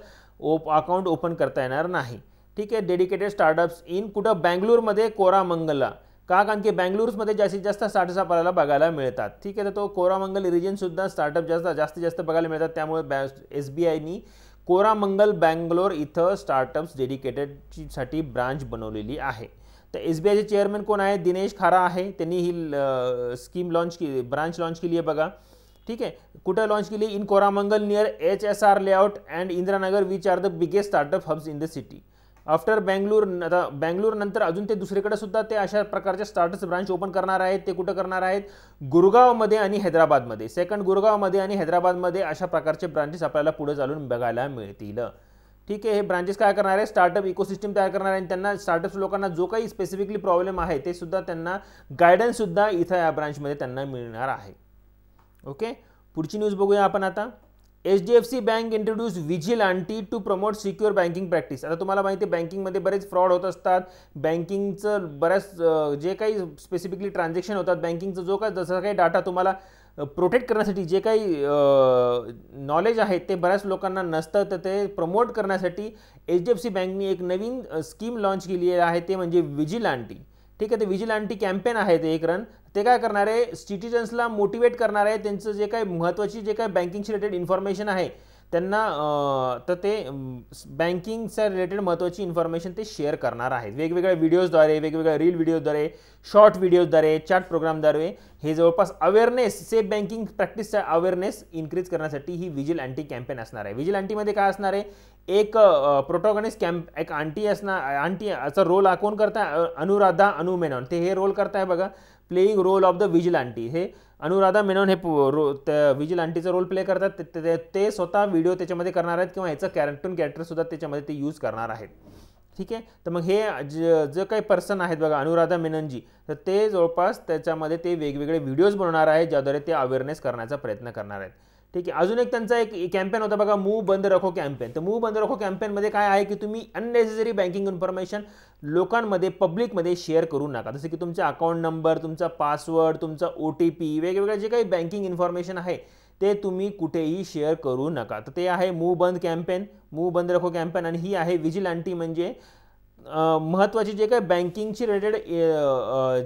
अकाउंट ओपन करता येणार नाही. ठीक आहे, डेडिकेटेड स्टार्टअप्स इन कुठं, बँगलोरमध्ये कोरामंगलला. का, कारण की बँगलोरमध्ये जास्तीत जास्त स्टार्टअप्स आपल्याला बघायला मिळतात. ठीक आहे, तर तो कोरामंगल रिजनसुद्धा स्टार्टअप जास्तीत जास्त बघायला मिळतात. त्यामुळे SBIनी कोरामंगल बँगलोर इथं स्टार्टअप्स डेडिकेटेडसाठी ब्रांच बनवलेली आहे. तर SBIचे चेअरमॅन कोण आहे, दिनेश खारा आहे. त्यांनी ही स्कीम लॉन्च केली, ब्रांच लॉन्च केली आहे बघा. ठीक आहे, कुठं लॉन्च केली, in Koramangala near HSR layout and Indiranagar which are the biggest startup hubs in the city. After Bangalore, आता बँगलोर नंतर अजून ते दुसरीकडे सुद्धा ते अशा प्रकारच्या स्टार्टअप्स ब्रांच ओपन करणार आहेत. ते कुठं करणार आहेत, गुरगावमध्ये आणि हैदराबादमध्ये. सेकंड गुरगावमध्ये आणि हैदराबादमध्ये अशा प्रकारचे ब्रांचेस आपल्याला पुढे चालून बघायला मिळतील. ठीक आहे, हे ब्रांचेस काय करणार आहे, स्टार्टअप इकोसिस्टम तयार करणार आहे आणि त्यांना स्टार्टअप्स लोकांना जो काही स्पेसिफिकली प्रॉब्लेम आहे ते सुद्धा त्यांना गायडन्ससुद्धा इथं या ब्रांचमध्ये त्यांना मिळणार आहे. ओके. पुढची न्यूज बघूया आपण आता. HDFC bank introduce Vigilanti to promote secure banking practice. आता तुम्हाला माहिती आहे बँकिंगमध्ये बरेच फ्रॉड होत असतात. बँकिंगचं बऱ्याच जे काही स्पेसिफिकली ट्रान्झॅक्शन होतात, बँकिंगचं जो काही जसं काही डाटा तुम्हाला प्रोटेक्ट करण्यासाठी जे काही नॉलेज आहे ते बऱ्याच लोकांना नसतं. तर ते प्रमोट करण्यासाठी HDFC बँकनी एक नवीन स्कीम लॉन्च केली आहे, ते म्हणजे विजिलॅन्टी. ठीक आहे, ते विजिलॅन्टी कॅम्पेन आहे ते एक रन. ते काय करणार आहे, सिटिजन्सला मोटिवेट करणार आहे. त्यांचं जे काही महत्त्वाची जे काही बँकिंगशी रिलेटेड इन्फॉर्मेशन आहे त्यांना तर ते बँकिंगच्या रिलेटेड महत्त्वाची इन्फॉर्मेशन ते शेअर करणार आहेत. वेगवेगळ्या व्हिडिओजद्वारे, वेगवेगळ्या रील व्हिडिओद्वारे, शॉर्ट व्हिडिओद्वारे, चॅट प्रोग्रामद्वारे हे जवळपास अवेअरनेस, सेफ बँकिंग प्रॅक्टिसचा अवेअरनेस इन्क्रीज करण्यासाठी ही विजिलॅन्टी कॅम्पेन असणार आहे. विजिलॅन्टीमध्ये काय असणार आहे, एक प्रोटॉगनिस्ट एक आंटी असणार. आंटीचा रोल कोण करताय, अनुराधा मेनन. ते हे रोल करताय बघा, प्लेइंग रोल ऑफ द विजिलॅन्टी. हे अनुराधा मेनन हे त्या विजिलॅन्टीचा रोल प्ले करतात. ते स्वतः व्हिडिओ त्याच्यामध्ये करणार आहेत किंवा ह्याचं कार्टून कॅरेक्टरसुद्धा त्याच्यामध्ये ते यूज करणार आहेत. ठीक आहे, तर मग हे जे काही पर्सन आहेत बघा अनुराधा मेननजी, तर ते जवळपास त्याच्यामध्ये ते वेगवेगळे व्हिडिओज बनवणार आहेत ज्याद्वारे ते अवेअरनेस करण्याचा प्रयत्न करणार आहेत. ठीक आहे, अजून एक त्यांचा एक कॅम्पेन होता बघा, मूव बंद रखो कॅम्पेन. तर मूव बंद रखो कॅम्पेनमध्ये काय आहे की तुम्ही अननेसेसरी बँकिंग इन्फॉर्मेशन लोकांमध्ये, पब्लिकमध्ये शेअर करू नका. जसं की तुमचा अकाउंट नंबर, तुमचा पासवर्ड, तुमचा OTP, वेगवेगळे जे काही बँकिंग इन्फॉर्मेशन आहे ते तुम्ही कुठेही शेअर करू नका. तर ते आहे मूव बंद कॅम्पेन, मूव बंद रखो कॅम्पेन. आणि ही आहे विजिलॅन्टी, म्हणजे महत्त्वाचे जे काही बँकिंगशी रिलेटेड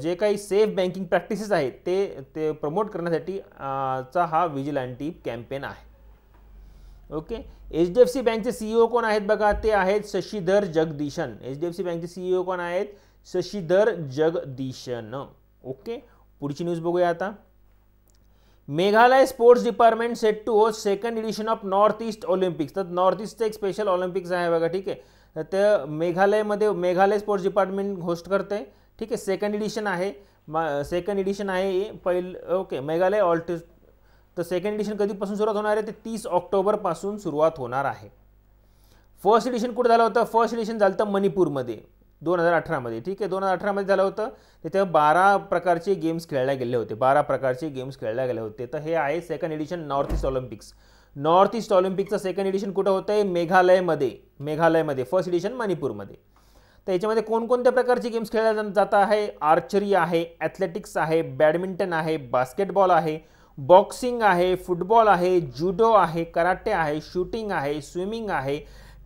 जे काही सेफ बँकिंग प्रॅक्टिसेस आहेत ते प्रमोट करण्यासाठी चा हा विजिलॅन्टी कॅम्पेन आहे. ओके. HDFC बँकचे CEO कोण आहेत बघा, ते आहेत शशीधर जगदीशन. HDFC बँकचे CEO कोण आहेत, शशीधर जगदीशन. ओके. पुढची न्यूज बघूया आता. Meghalaya sports department set to host second edition of North east Olympics. तर नॉर्थ ईस्टचं एक स्पेशल ऑलिम्पिक्स आहे बघा. ठीक आहे, तर ते मेघालय स्पोर्ट्स डिपार्टमेंट होस्ट करते. ठीक आहे, सेकंड एडिशन आहे, ओके. मेघालय ऑल्टिस्ट. तर सेकंड एडिशन कधीपासून सुरुवात होणार आहे, ते 30 ऑक्टोबरपासून सुरुवात होणार आहे. फर्स्ट एडिशन कुठं झालं होतं? फर्स्ट एडिशन झालं होतं मणिपूरमध्ये 2018मध्ये. ठीक आहे, 2018मध्ये झालं होतं. तिथे 12 प्रकारचे गेम्स खेळले गेले होते. 12 प्रकारचे गेम्स खेळले गेले होते. तर हे आहे second edition north east Olympics. North east ऑलिम्पिकचं सेकंड एडिशन कुठं होतं आहे? मेघालयमध्ये. फर्स्ट एडिशन मणिपूरमध्ये. तर याच्यामध्ये कोणकोणत्या प्रकारचे गेम्स खेळले जात आहे? आर्चरी आहे, ॲथलेटिक्स आहे, बॅडमिंटन आहे, बास्केटबॉल आहे, बॉक्सिंग आहे, फुटबॉल आहे, जुडो आहे, कराटे आहे, शूटिंग आहे, स्विमिंग आहे,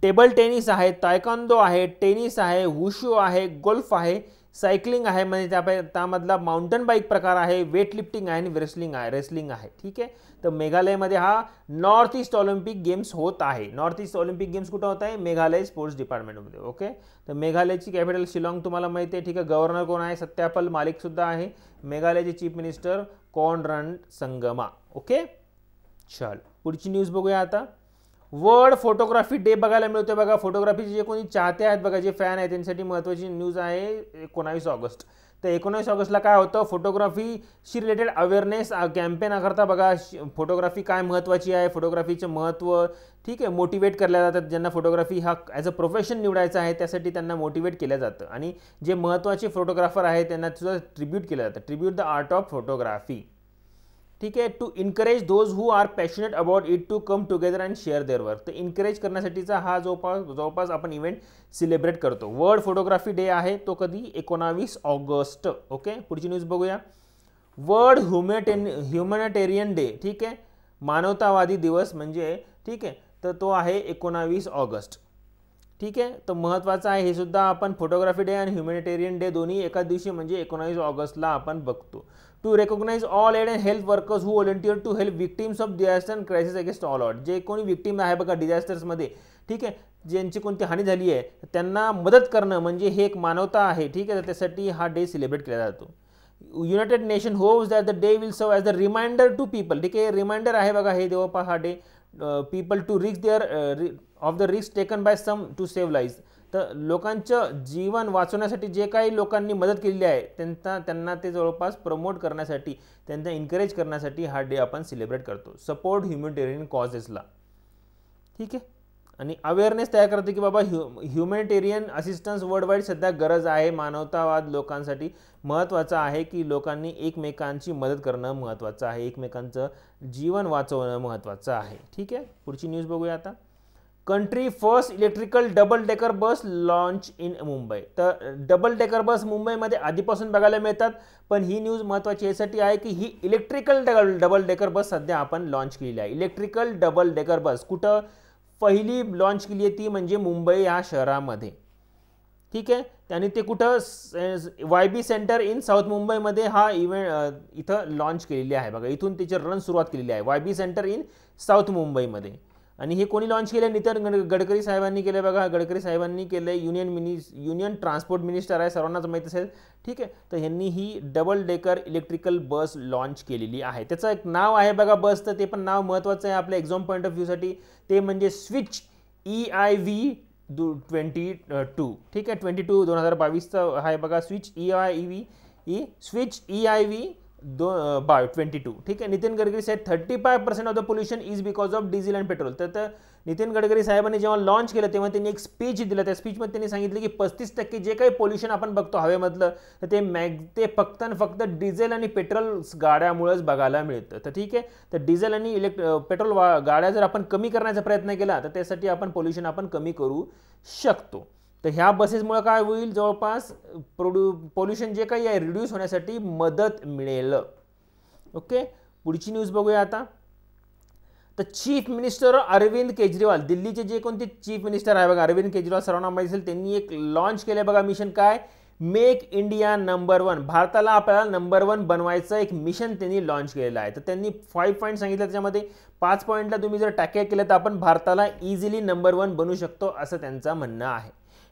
टेबल टेनिस आहे, तायक्वांदो आहे, टेनिस आहे, वुशू आहे, गोल्फ आहे, सायकलिंग आहे, म्हणजे त्यामधला माउंटन बाईक प्रकार आहे, वेट लिफ्टिंग आहे आणि रेसलिंग आहे. ठीक आहे, तर मेघालयमध्ये हा नॉर्थ ईस्ट ऑलिम्पिक गेम्स होत आहे. नॉर्थ ईस्ट ऑलिम्पिक गेम्स कुठं होत आहे? मेघालय स्पोर्ट्स डिपार्टमेंटमध्ये. ओके, तर मेघालयची कॅपिटल शिलाँग तुम्हाला माहिती आहे. ठीक आहे, गव्हर्नर कोण आहे? सत्यापाल मालिक सुद्धा आहे. मेघालयचे chief minister Conrad Sangma. Okay, चल पुढची न्यूज बघूया आता. वर्ल्ड फोटोग्राफी डे बघायला मिळतोय बघा. फोटोग्राफीचे जे कोणी चाहते आहेत बघा, जे फॅन आहेत, त्यांच्यासाठी महत्त्वाची न्यूज आहे 19 ऑगस्ट. तर 19 ऑगस्टला काय होतं? फोटोग्राफीशी रिलेटेड अवेअरनेस कॅम्पेन करता बघा. फोटोग्राफी काय महत्त्वाची आहे, फोटोग्राफीचं महत्त्व, ठीक आहे, मोटिवेट केल्या जातात. ज्यांना फोटोग्राफी हा ॲज अ प्रोफेशन निवडायचा आहे त्यासाठी त्यांना मोटिवेट केलं जातं. आणि जे महत्त्वाचे फोटोग्राफर आहेत त्यांना सुद्धा ट्रिब्यूट केलं जातं. Tribute the art of photography. ठीक आहे, to encourage those who are passionate about it to come together and share their work. तर इनकरेज करण्यासाठीचा हा जवळपास आपण इव्हेंट सेलिब्रेट करतो. वर्ल्ड फोटोग्राफी डे आहे तो कधी? 19 ऑगस्ट. ओके, पुढची न्यूज बघूया. World humanitarian day. ठीक आहे, मानवतावादी दिवस म्हणजे, ठीक आहे, तर तो आहे 19 ऑगस्ट. ठीक आहे, तर महत्त्वाचं आहे हे सुद्धा. आपण फोटोग्राफी डे आणि ह्युमॅनिटेरियन डे दोन्ही एकाच दिवशी म्हणजे 19 ऑगस्टला आपण बघतो. To recognise all aid and health workers who volunteer to help victims of disaster and crisis against all odd. जे कोणी विक्टिम आहे बघा डिझास्टर्समध्ये, ठीक आहे, ज्यांची कोणती हानी झाली आहे त्यांना मदत करणं म्हणजे हे एक मानवता आहे. ठीक आहे, तर त्यासाठी हा डे सेलिब्रेट केला जातो. United Nation hopes that the day will serve as the reminder to people. ठीक आहे, रिमाइंडर आहे बघा हे जवळपास हा day. People to risk their of the risk taken by some to save lives. तर लोकांचं जीवन वाचवण्यासाठी जे काही लोकांनी मदत केलेली आहे त्यांना ते जवळपास प्रमोट करण्यासाठी, त्यांना एनकरेज करण्यासाठी हा डे आपण सेलिब्रेट करतो. सपोर्ट ह्युमॅनिटेरियन कॉजेसला. ठीक आहे, आणि अवेअरनेस तयार करते की बाबा ह्युमॅनिटेरियन असिस्टन्स वर्ल्ड वाईड सध्या गरज आहे. मानवतावाद लोकांसाठी महत्त्वाचं आहे की लोकांनी एकमेकांची मदत करणं महत्त्वाचं आहे, एकमेकांचं जीवन वाचवणं महत्त्वाचं आहे. ठीक आहे, पुढची न्यूज बघूया आता. Country first electrical double decker bus launch in Mumbai. तर डबल डेकर बस मुंबईमध्ये आधीपासून बघायला मिळतात, पण ही न्यूज महत्त्वाची यासाठी आहे की ही इलेक्ट्रिकल डबल डेकर बस सध्या आपण लॉन्च केलेली आहे. इलेक्ट्रिकल डबल डेकर बस कुठं पहिली लॉन्च केली आहे ती म्हणजे मुंबई या शहरामध्ये. ठीक आहे, आणि ते कुठं? YB सेंटर इन साऊथ मुंबईमध्ये हा इव्हेंट इथं लॉन्च केलेली आहे बघा. इथून तिची रन सुरुवात केलेली आहे YB सेंटर इन साऊथ मुंबईमध्ये. आणि हे कोणी लॉन्च केलं? नितीन गडकरी साहेबांनी केलं बघा. गडकरी साहेबांनी केलं. युनियन ट्रान्सपोर्ट मिनिस्टर आहे, सर्वांनाच माहीत असेल. ठीक आहे, तर ह्यांनी ही डबल डेकर इलेक्ट्रिकल बस लॉन्च केलेली आहे. त्याचं एक नाव आहे बघा बसचं, ते पण नाव महत्त्वाचं आहे आपल्या एक्झाम पॉईंट ऑफ व्ह्यूसाठी. ते म्हणजे स्विच EIV 22. ठीक आहे, 2022 आहे बघा. Switch EIV 22. ठीक आहे, नितीन गडकरी साहेब 35% of the pollution is because of diesel and petrol. तर नितीन गडकरी साहेबांनी जेव्हा लॉन्च केलं तेव्हा त्यांनी एक स्पीच दिलं. त्या स्पीचमध्ये त्यांनी सांगितलं की 35% जे काही पोल्युशन आपण बघतो हवेमधलं तर ते फक्त आणि फक्त डिझेल आणि पेट्रोल गाड्यामुळेच बघायला मिळतं. तर ठीक आहे, तर डिझेल आणि पेट्रोल गाड्या जर आपण कमी करण्याचा प्रयत्न केला तर त्यासाठी आपण पोल्युशन आपण कमी करू शकतो. तर ह्या बसेसमुळे काय होईल? जवळपास पोल्युशन जे काही आहे रिड्यूस होण्यासाठी मदत मिळेल. ओके, पुढची न्यूज बघूया आता. तर चीफ मिनिस्टर अरविंद केजरीवाल, दिल्लीचे जे कोणते चीफ मिनिस्टर आहे बघा अरविंद केजरीवाल, सर्वांना माहिती असेल, त्यांनी एक लॉन्च केलं बघा मिशन. काय? Make India number 1. भारताला आपल्याला नंबर 1 बनवायचं एक मिशन त्यांनी लॉन्च केलेलं आहे. तर त्यांनी 5 पॉईंट सांगितलं, त्याच्यामध्ये 5 पॉईंटला तुम्ही जर टॅकल केलं तर आपण भारताला इझिली नंबर 1 बनवू शकतो असं त्यांचं म्हणणं आहे.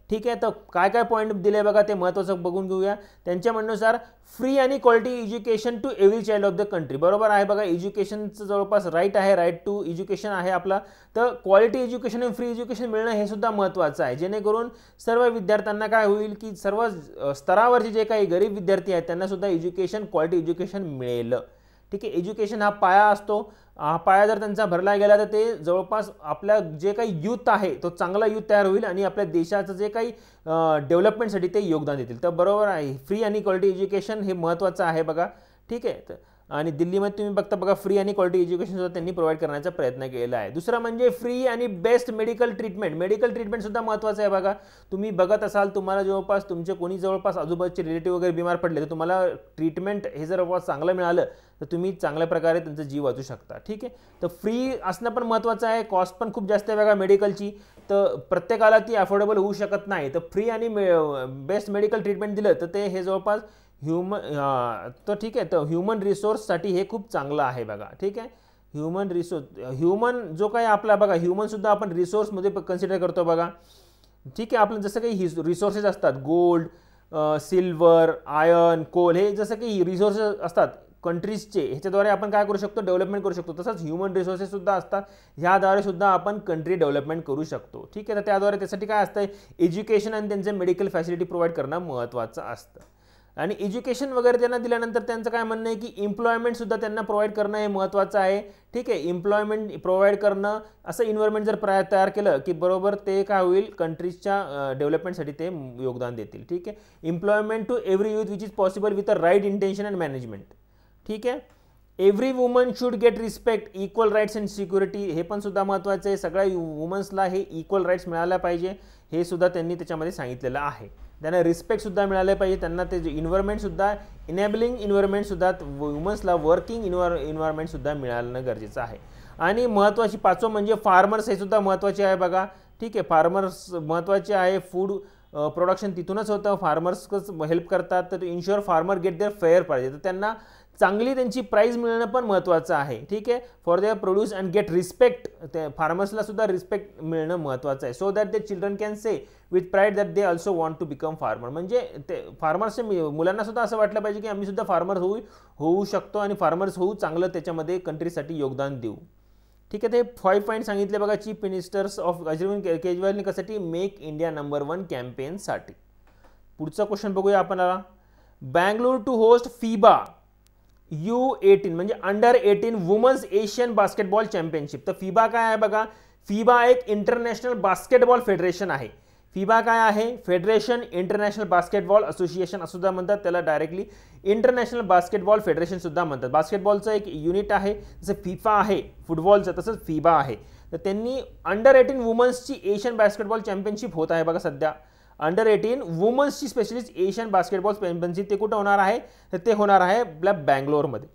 ठीक आहे, तर काय काय पॉईंट दिले बघा ते महत्त्वाचं बघून घेऊया. त्यांच्या म्हणण्यानुसार फ्री आणि quality education to every child of the country. बरोबर आहे बघा, एज्युकेशनचं जवळपास राईट आहे, राईट टू एज्युकेशन आहे आपला. तर क्वालिटी एज्युकेशन आणि फ्री एज्युकेशन मिळणं हे सुद्धा महत्त्वाचं आहे, जेणेकरून सर्व विद्यार्थ्यांना काय होईल की सर्व स्तरावरचे जे काही गरीब विद्यार्थी आहेत त्यांना सुद्धा क्वालिटी एज्युकेशन मिळेल. ठीक आहे. एज्युकेशन हा पाया असतो. हा पाया जर त्यांचा भरला गेला तर ते जवळपास आपल्या जे काही यूथ आहे तो चांगला यूथ तयार होईल आणि आपल्या देशाचं जे काही डेव्हलपमेंटसाठी ते योगदान देतील. तर बरोबर आहे, फ्री आणि क्वालिटी एज्युकेशन हे महत्त्वाचं आहे बघा. ठीक आहे. आणि दिल्लीमध्ये तुम्ही बघता बघा, फ्री आणि क्वालिटी एज्युकेशन सुद्धा त्यांनी प्रोव्हाइड करण्याचा प्रयत्न केलेला आहे. दुसरं म्हणजे फ्री आणि best medical treatment. Medical treatment सुद्धा महत्त्वाचं आहे बघा. तुम्ही बघत असाल, तुम्हाला जवळपास तुमचे कोणी जवळपास आजूबाजूचे रिलेटिव्ह वगैरे बिमार पडले तर तुम्हाला ट्रीटमेंट हे जर चांगलं मिळालं तर तुम्ही चांगल्या प्रकारे त्यांचा जीव वाचू शकता. ठीक आहे. तर फ्री असणं पण महत्त्वाचं आहे. कॉस्ट पण खूप जास्त आहे बघा मेडिकलची, तर प्रत्येकाला ती अफोर्डेबल होऊ शकत नाही. तर फ्री आणि बेस्ट मेडिकल ट्रीटमेंट दिलं तर ते हे जवळपास तर ठीक आहे. तर ह्युमन रिसोर्ससाठी हे खूप चांगलं आहे बघा. ठीक आहे. ह्युमन जो काही आपला बघा, ह्युमनसुद्धा आपण रिसोर्समध्ये कन्सिडर करतो बघा. ठीक आहे. आपलं जसं काही रिसोर्सेस असतात, गोल्ड, सिल्वर, आयर्न, कोल, हे जसं काही रिसोर्सेस असतात कंट्रीजचे, ह्याच्याद्वारे आपण काय करू शकतो, डेव्हलपमेंट करू शकतो. तसंच ह्युमन रिसोर्सेस सुद्धा असतात, ह्याद्वारे सुद्धा आपण कंट्री डेव्हलपमेंट करू शकतो. ठीक आहे. तर त्याद्वारे त्यासाठी काय असतं, एज्युकेशन आणि त्यांचे मेडिकल फॅसिलिटी प्रोव्हाइड करणं महत्त्वाचं असतं. आणि एज्युकेशन वगैरे त्यांना दिल्यानंतर त्यांचं काय म्हणणं आहे की एम्प्लॉयमेंटसुद्धा त्यांना प्रोव्हाइड करणं हे महत्त्वाचं आहे. ठीक आहे. एम्प्लॉयमेंट प्रोव्हाइड करणं, असं इन्व्हायरमेंट जर तयार केलं की बरोबर ते काय होईल, कंट्रीजच्या डेव्हलपमेंटसाठी ते योगदान देतील. ठीक आहे. Employment to every youth which is possible with a right intention and management. ठीक आहे. Every woman should get respect, equal rights and security, हे पण सुद्धा महत्त्वाचं आहे. सगळ्या वुमन्सला हे इक्वल राईट्स मिळायला पाहिजे, हे सुद्धा त्यांनी त्याच्यामध्ये सांगितलेलं आहे. त्यांना रिस्पेक्टसुद्धा मिळाले पाहिजे. त्यांना ते इन्व्हायरमेंटसुद्धा, इनेबलिंग इन्व्हायरमेंटसुद्धा वुमन्सला वर्किंग इन्व्हायरमेंटसुद्धा मिळालं गरजेचं आहे. आणि महत्त्वाची पाचवं म्हणजे फार्मर्स, हे सुद्धा महत्त्वाचे आहे बघा. ठीक आहे. फार्मर्स महत्त्वाचे आहे. फूड प्रोडक्शन तिथूनच होतं, फार्मर्सच हेल्प करतात. तर insure farmer get their fair price, तर त्यांना चांगली त्यांची प्राईज मिळणं पण महत्त्वाचं आहे. ठीक आहे. For their produce and get respect, ते फार्मर्सला सुद्धा रिस्पेक्ट मिळणं महत्त्वाचं आहे. So that they children can say with pride that they also want to become farmer. म्हणजे ते फार्मर्सच्या मुलांना सुद्धा असं वाटलं पाहिजे की आम्ही सुद्धा फार्मर होऊ शकतो आणि फार्मर्स होऊ, चांगलं त्याच्यामध्ये कंट्रीसाठी योगदान देऊ. ठीक आहे. ते 5 पॉईंट सांगितले बघा चीफ मिनिस्टर्स ऑफ अरविंद केजरीवालने कशासाठी, मेक इंडिया नंबर 1 कॅम्पेनसाठी. पुढचा क्वेश्चन बघूया आपण. Bangalore to host FIBA U18 म्हणजे under 18 women's Asian basketball championship. तर FIBA काय आहे बघा. FIBA एक इंटरनॅशनल बास्केटबॉल फेडरेशन आहे. FIBA काय आहे, फेडरेशन इंटरनॅशनल बास्केटबॉल असोसिएशन असं सुद्धा म्हणतात त्याला, डायरेक्टली इंटरनॅशनल बास्केटबॉल फेडरेशन सुद्धा म्हणतात. बास्केटबॉलचं एक युनिट आहे, जसं FIFA आहे फुटबॉलचं, तसंच FIBA आहे. तर त्यांनी अंडर 18 वुमन्सची एशियन बास्केटबॉल चॅम्पियनशिप होत आहे बघा सध्या. अंडर 18 वुमन्सची स्पेशलिस्ट एशियन बास्केटबॉल चॅम्पियनशिप, ते कुठं होणार आहे, तर ते होणार आहे आपल्या बँगलोरमध्ये.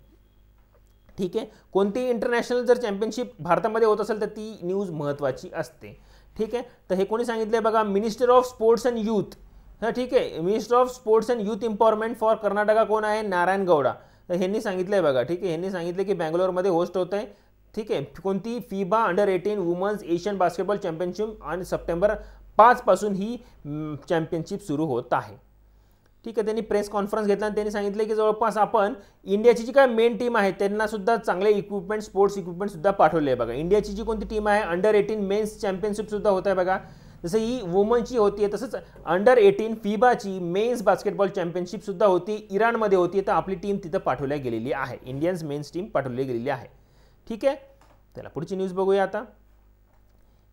ठीक आहे. कोणती इंटरनॅशनल जर चॅम्पियनशिप भारतामध्ये होत असेल तर ती न्यूज महत्त्वाची असते. ठीक आहे. तर हे कोणी सांगितलं बघा, minister of sports and youth. हां, ठीक आहे. Minister of sports and youth empowerment for Karnataka कोण आहे, नारायण गौडा. तर ह्यांनी सांगितलं बघा. ठीक आहे. ह्यांनी सांगितलं की बँगलोरमध्ये होस्ट होत आहे. ठीक आहे. कोणती, FIBA under 18 women's Asian basketball championship, आणि सप्टेंबर 5 पासून ही चॅम्पियनशिप सुरू होत आहे. ठीक आहे. त्यांनी प्रेस कॉन्फरन्स घेतला आणि त्यांनी सांगितलं की जवळपास आपण इंडियाची जी काय मेन टीम आहे त्यांना सुद्धा चांगले इक्विपमेंट, स्पोर्ट्स इक्विपमेंट सुद्धा पाठवले आहे बघा. इंडियाची जी कोणती टीम आहे, अंडर 18 मेन्स चॅम्पियनशिप सुद्धा होत आहे बघा. जसं ही वुमनची होती आहे, तसंच अंडर 18 FIBAची मेन्स बास्केटबॉल चॅम्पियनशिप सुद्धा होती, इराणमध्ये होती. तर आपली टीम तिथं पाठवल्या गेलेली आहे, इंडियन्स मेन्स टीम पाठवली गेलेली आहे. ठीक आहे. त्याला पुढची न्यूज बघूया आता.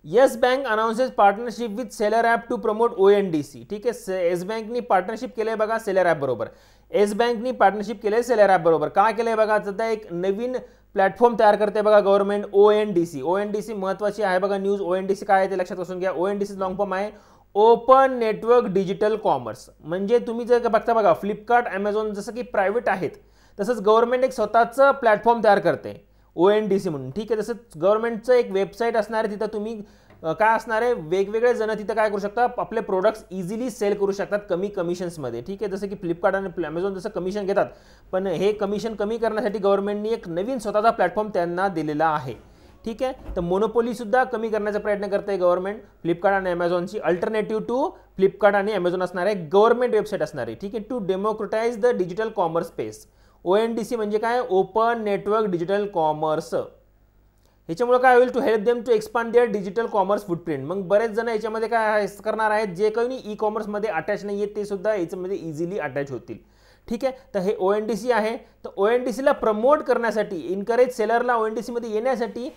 Yes bank announces partnership with seller app to promote ONDC. ठीक आहे. येस बँकनी पार्टनरशिप केलं आहे बघा सेलर ॲप बरोबर. येस बँकनी पार्टनरशिप केलं आहे सेलर ॲप बरोबर. काय केलं आहे बघा, सध्या एक नवीन प्लॅटफॉर्म तयार करते बघा गव्हर्नमेंट, ONDC. ONDC महत्त्वाची आहे बघा न्यूज. ONDC काय आहे ते लक्षात बसून घ्या. ONDC लॉंग फॉर्म आहे ओपन नेटवर्क डिजिटल कॉमर्स. म्हणजे तुम्ही जर बघता बघा, फ्लिपकार्ट, ॲमेझॉन जसं की प्रायव्हेट आहेत, तसंच गव्हर्नमेंट एक स्वतःचं प्लॅटफॉर्म तयार करते ONDC म्हणून. ठीक आहे. तसंच गव्हर्नमेंटचं एक वेबसाईट असणार आहे, तिथं तुम्ही काय असणार आहे, वेगवेगळे जण तिथं काय करू शकता, आपले प्रोडक्ट्स इझिली सेल करू शकतात कमी कमिशन्समध्ये. ठीक आहे. जसं की फ्लिपकार्ट आणि ॲमेझॉन जसं कमिशन घेतात, पण हे कमिशन कमी करण्यासाठी गव्हर्नमेंटनी एक नवीन स्वतःचा प्लॅटफॉर्म त्यांना दिलेला आहे. ठीक आहे. तर मोनोपोलीसुद्धा कमी करण्याचा प्रयत्न करते आहे गव्हर्नमेंट. फ्लिपकार्ट आणि ॲमेझॉनची अल्टरनेटिव्ह टू फ्लिपकार्ट आणि ॲमेझॉन असणार आहे, गव्हर्नमेंट वेबसाईट असणार आहे. ठीक आहे. To democratise the digital commerce space. ONDC म्हणजे काय, ओपन नेटवर्क डिजिटल कॉमर्स. ह्याच्यामुळे काय होईल, to help them to expand their digital commerce footprint. मग बरेच जण याच्यामध्ये काय करणार आहेत, जे काही ई कॉमर्समध्ये अटॅच नाही आहेत ते सुद्धा याच्यामध्ये इझिली अटॅच होतील. ठीक आहे. तर हे ONDC आहे. तर ONDCला प्रमोट करण्यासाठी, इनकरेज सेलरला ONDCमध्ये येण्यासाठी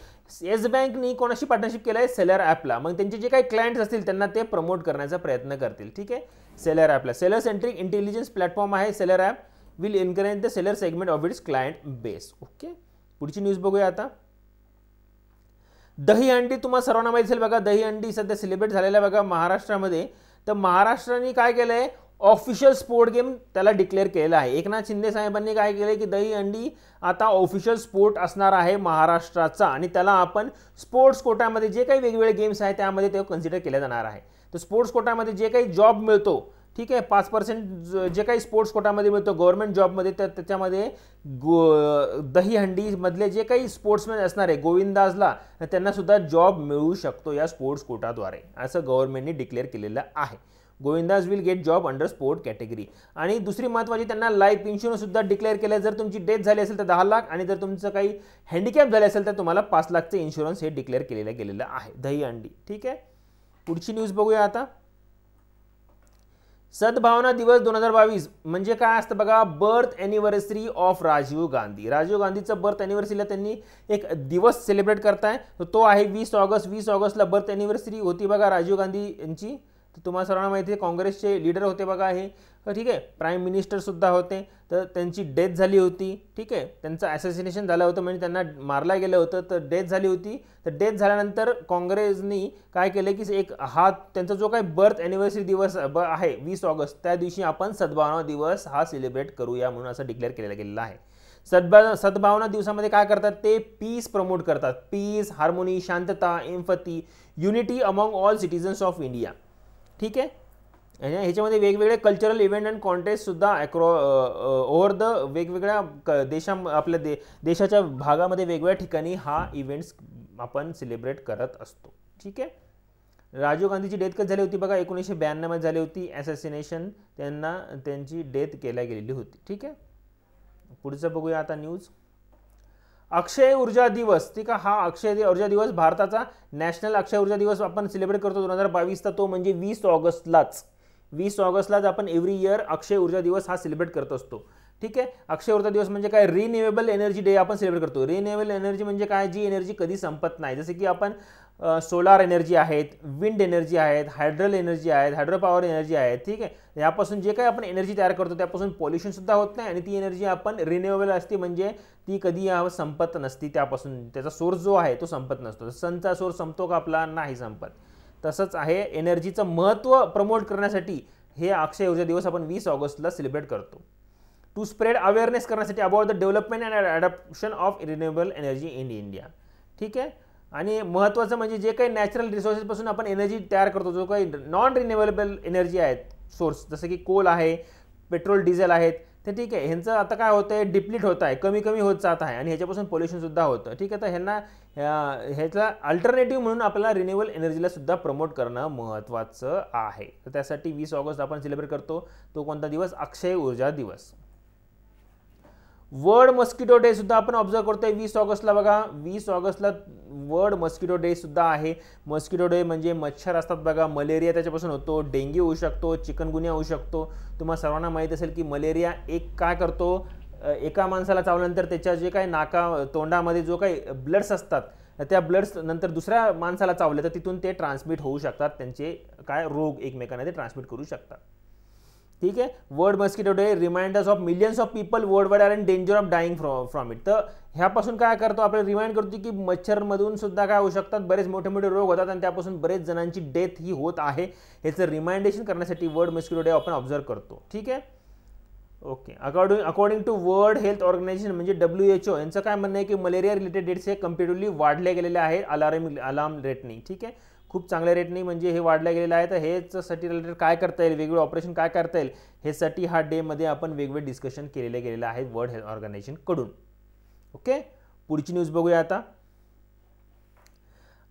येस बँकनी कोणाशी पार्टनरशिप केलं आहे, सेलर ॲपला. मग त्यांचे जे काही क्लायंट्स असतील त्यांना ते प्रमोट करण्याचा प्रयत्न करतील. ठीक आहे. सेलर ॲपला, सेलर सेंट्रिक इंटेलिजन्स प्लॅटफॉर्म आहे seller app, will encourage the seller segment of its client base. Okay. पुढची न्यूज बघूया आता. दहीहंडी तुम्हाला सर्वांना माहिती असेल बघा, दहीहंडी सध्या सेलिब्रेट झालेला बघा महाराष्ट्रामध्ये. तर महाराष्ट्राने काय केलं आहे, ऑफिशियल स्पोर्ट गेम त्याला डिक्लेअर केलेला आहे. एकनाथ शिंदे साहेबांनी काय केलं की दहीहंडी आता ऑफिशियल स्पोर्ट असणार आहे महाराष्ट्राचा, आणि त्याला आपण स्पोर्ट्स कोटामध्ये जे काही वेगवेगळे गेम्स आहेत त्यामध्ये ते कन्सिडर केले जाणार आहे. तर स्पोर्ट्स कोटामध्ये जे काही जॉब मिळतो, ठीक आहे, 5% जे काही स्पोर्ट्स कोटामध्ये मिळतो गव्हर्नमेंट जॉबमध्ये, तर त्याच्यामध्ये दहीहंडीमधले जे काही स्पोर्ट्समॅन असणार आहे गोविंदाजला त्यांना सुद्धा जॉब मिळू शकतो या स्पोर्ट्स कोटाद्वारे, असं गव्हर्नमेंटने डिक्लेअर केलेलं आहे. Govinda's will get job under sport category. आणि दुसरी महत्त्वाची, त्यांना लाईफ इन्शुरन्स सुद्धा डिक्लेअर केलं. जर तुमची डेथ झाली असेल तर 10 लाख, आणि जर तुमचं काही हँडिकॅप झाले असेल तर तुम्हाला 5 लाखचं इन्शुरन्स हे डिक्लेअर गेलेलं आहे दहीहंडी. ठीक आहे. पुढची न्यूज बघूया आता. सद्भावना दिवस 2022 म्हणजे काय असतं बघा, birth anniversary of Rajiv Gandhi. Rajiv गांधीचं बर्थ ॲनिव्हर्सरीला त्यांनी एक दिवस सेलिब्रेट करताय, तर तो आहे 20 ऑगस्ट. 20 ऑगस्टला बर्थ ॲनिव्हर्सरी होती बघा राजीव गांधी यांची. तर तुम्हाला सर्वांना माहिती आहे काँग्रेसचे लीडर होते बघा हे, ठीक आहे, प्राईम मिनिस्टरसुद्धा होते. तर त्यांची डेथ झाली होती. ठीक आहे, त्यांचं ॲसेसिनेशन झालं होतं, म्हणजे त्यांना मारलं गेलं होतं, तर डेथ झाली होती. तर डेथ झाल्यानंतर काँग्रेसनी काय केलं की एक हा त्यांचा जो काही बर्थ ॲनिव्हर्सरी दिवस आहे 20 ऑगस्ट, त्या दिवशी आपण सद्भावना दिवस हा सेलिब्रेट करूया म्हणून असं डिक्लेअर केलेलं गेलेलं आहे. सद्भावना दिवसामध्ये काय करतात ते पीस प्रमोट करतात. पीस, हार्मोनी, शांतता, empathy, unity among all citizens of India. ठीक आहे. ह्याच्यामध्ये वेगवेगळे कल्चरल इव्हेंट अँड कॉन्टेस्ट सुद्धा ओव्हर द वेगवेगळ्या आपल्या देशाच्या भागामध्ये वेगवेगळ्या ठिकाणी हा इव्हेंट्स आपण सेलिब्रेट करत असतो. ठीक आहे. राजीव गांधीची डेथ कधी झाली होती बघा, 1992 मध्ये झाली होती. ॲसेसिनेशन त्यांची डेथ केल्या गेलेली होती. ठीक आहे. पुढचं बघूया आता न्यूज. अक्षय ऊर्जा दिवस. ठीक आहे. हा अक्षय ऊर्जा दिवस भारताचा नॅशनल अक्षय ऊर्जा दिवस आपण सेलिब्रेट करतो 2022चा, तो म्हणजे 20 ऑगस्टलाच. 20 ऑगस्टलाच आपण एव्हरी इयर अक्षय ऊर्जा दिवस हा सेलिब्रेट करत असतो. ठीक आहे. अक्षय ऊर्जा दिवस म्हणजे काय, रिन्युएबल एनर्जी डे आपण सेलिब्रेट करतो. रिन्युएबल एनर्जी म्हणजे काय, जी एनर्जी कधी संपत नाही. जसे की आपण सोलार एनर्जी आहेत, विंड एनर्जी आहेत, हायड्रल एनर्जी आहेत, हायड्रो पॉवर एनर्जी आहेत. ठीक आहे. यापासून जे काही आपण एनर्जी तयार करतो त्यापासून पॉल्युशनसुद्धा होत नाही, आणि ती एनर्जी आपण रिन्युएबल असते, म्हणजे ती कधी संपत नसती. त्यापासून त्याचा सोर्स जो आहे तो संपत नसतो. सनचा सोर्स संपतो का आपला, नाही संपत. तसंच आहे एनर्जीचं महत्त्व प्रमोट करण्यासाठी हे अक्षय ऊर्जा दिवस आपण 20 ऑगस्टला सेलिब्रेट करतो. टू स्प्रेड अवेअरनेस करण्यासाठी about the development and adoption of renewable energy in India. ठीक आहे. आणि महत्त्वाचं म्हणजे जे काही नॅचरल रिसोर्सेसपासून आपण एनर्जी तयार करतो, जो काही नॉन रिन्युएबल एनर्जी आहेत सोर्स, जसं की कोल आहे, पेट्रोल डिझेल आहेत, तर ठीक आहे, ह्यांचं आता काय होतं आहे, डिप्लीट होत आहे, कमी कमी होत जात आहे, आणि ह्याच्यापासून पोल्युशनसुद्धा होतं. ठीक आहे. तर ह्याचा अल्टरनेटिव्ह म्हणून आपल्याला रिन्युएबल एनर्जीला सुद्धा प्रमोट करणं महत्त्वाचं आहे. तर त्यासाठी 20 ऑगस्ट आपण सेलिब्रेट करतो. तो कोणता दिवस, अक्षय ऊर्जा दिवस. वर्ल्ड मस्किटो डे सुद्धा आपण ऑब्झर्व करतोय 20 ऑगस्टला बघा. 20 ऑगस्टला वर्ल्ड मस्किटो डे सुद्धा आहे. मस्किटो डे म्हणजे मच्छर असतात बघा, मलेरिया त्याच्यापासून होतो, डेंग्यू होऊ शकतो, चिकनगुनिया होऊ शकतो. तुम्हाला सर्वांना माहीत असेल की मलेरिया काय करतो, एका माणसाला चावल्यानंतर त्याच्या जे काही तोंडामध्ये जो काही ब्लड्स असतात, त्या ब्लड्स नंतर दुसऱ्या माणसाला चावले तर तिथून ते ट्रान्समिट होऊ शकतात, त्यांचे काय रोग एकमेकांना ते ट्रान्समिट करू शकतात. ठीक आहे. World mosquito day reminders of millions of people worldwide are in danger of dying from it. तर ह्यापासून काय करतो, आपल्याला रिमाइंड करतो की मच्छरमधून सुद्धा काय होऊ शकतात, बरेच मोठे मोठे रोग होतात, आणि त्यापासून बरेच जणांची डेथ ही होत आहे. ह्याचं रिमाइंडेशन करण्यासाठी वर्ल्ड मस्किटो डे आपण ऑब्झर्व करतो. ठीक आहे. ओके. According to world health organisation म्हणजे WHO यांचं काय म्हणणं आहे की मलेरिया रिलेटेड डेट्स हे कम्पॅरेटिव्हली वाढले गेलेले आहेत अलार्म रेटनी. ठीक आहे. खूप चांगल्या रेटनी म्हणजे हे वाढल्या गेलेलं आहे. तर हेचसाठी रिलेटेड काय करता येईल, वेगवेगळे ऑपरेशन काय करता येईल, ह्यासाठी हा डेमध्ये आपण वेगवेगळे डिस्कशन केलेले गेलेलं आहे वर्ल्ड हेल्थ ऑर्गनायझेशनकडून. ओके. पुढची न्यूज बघूया आता.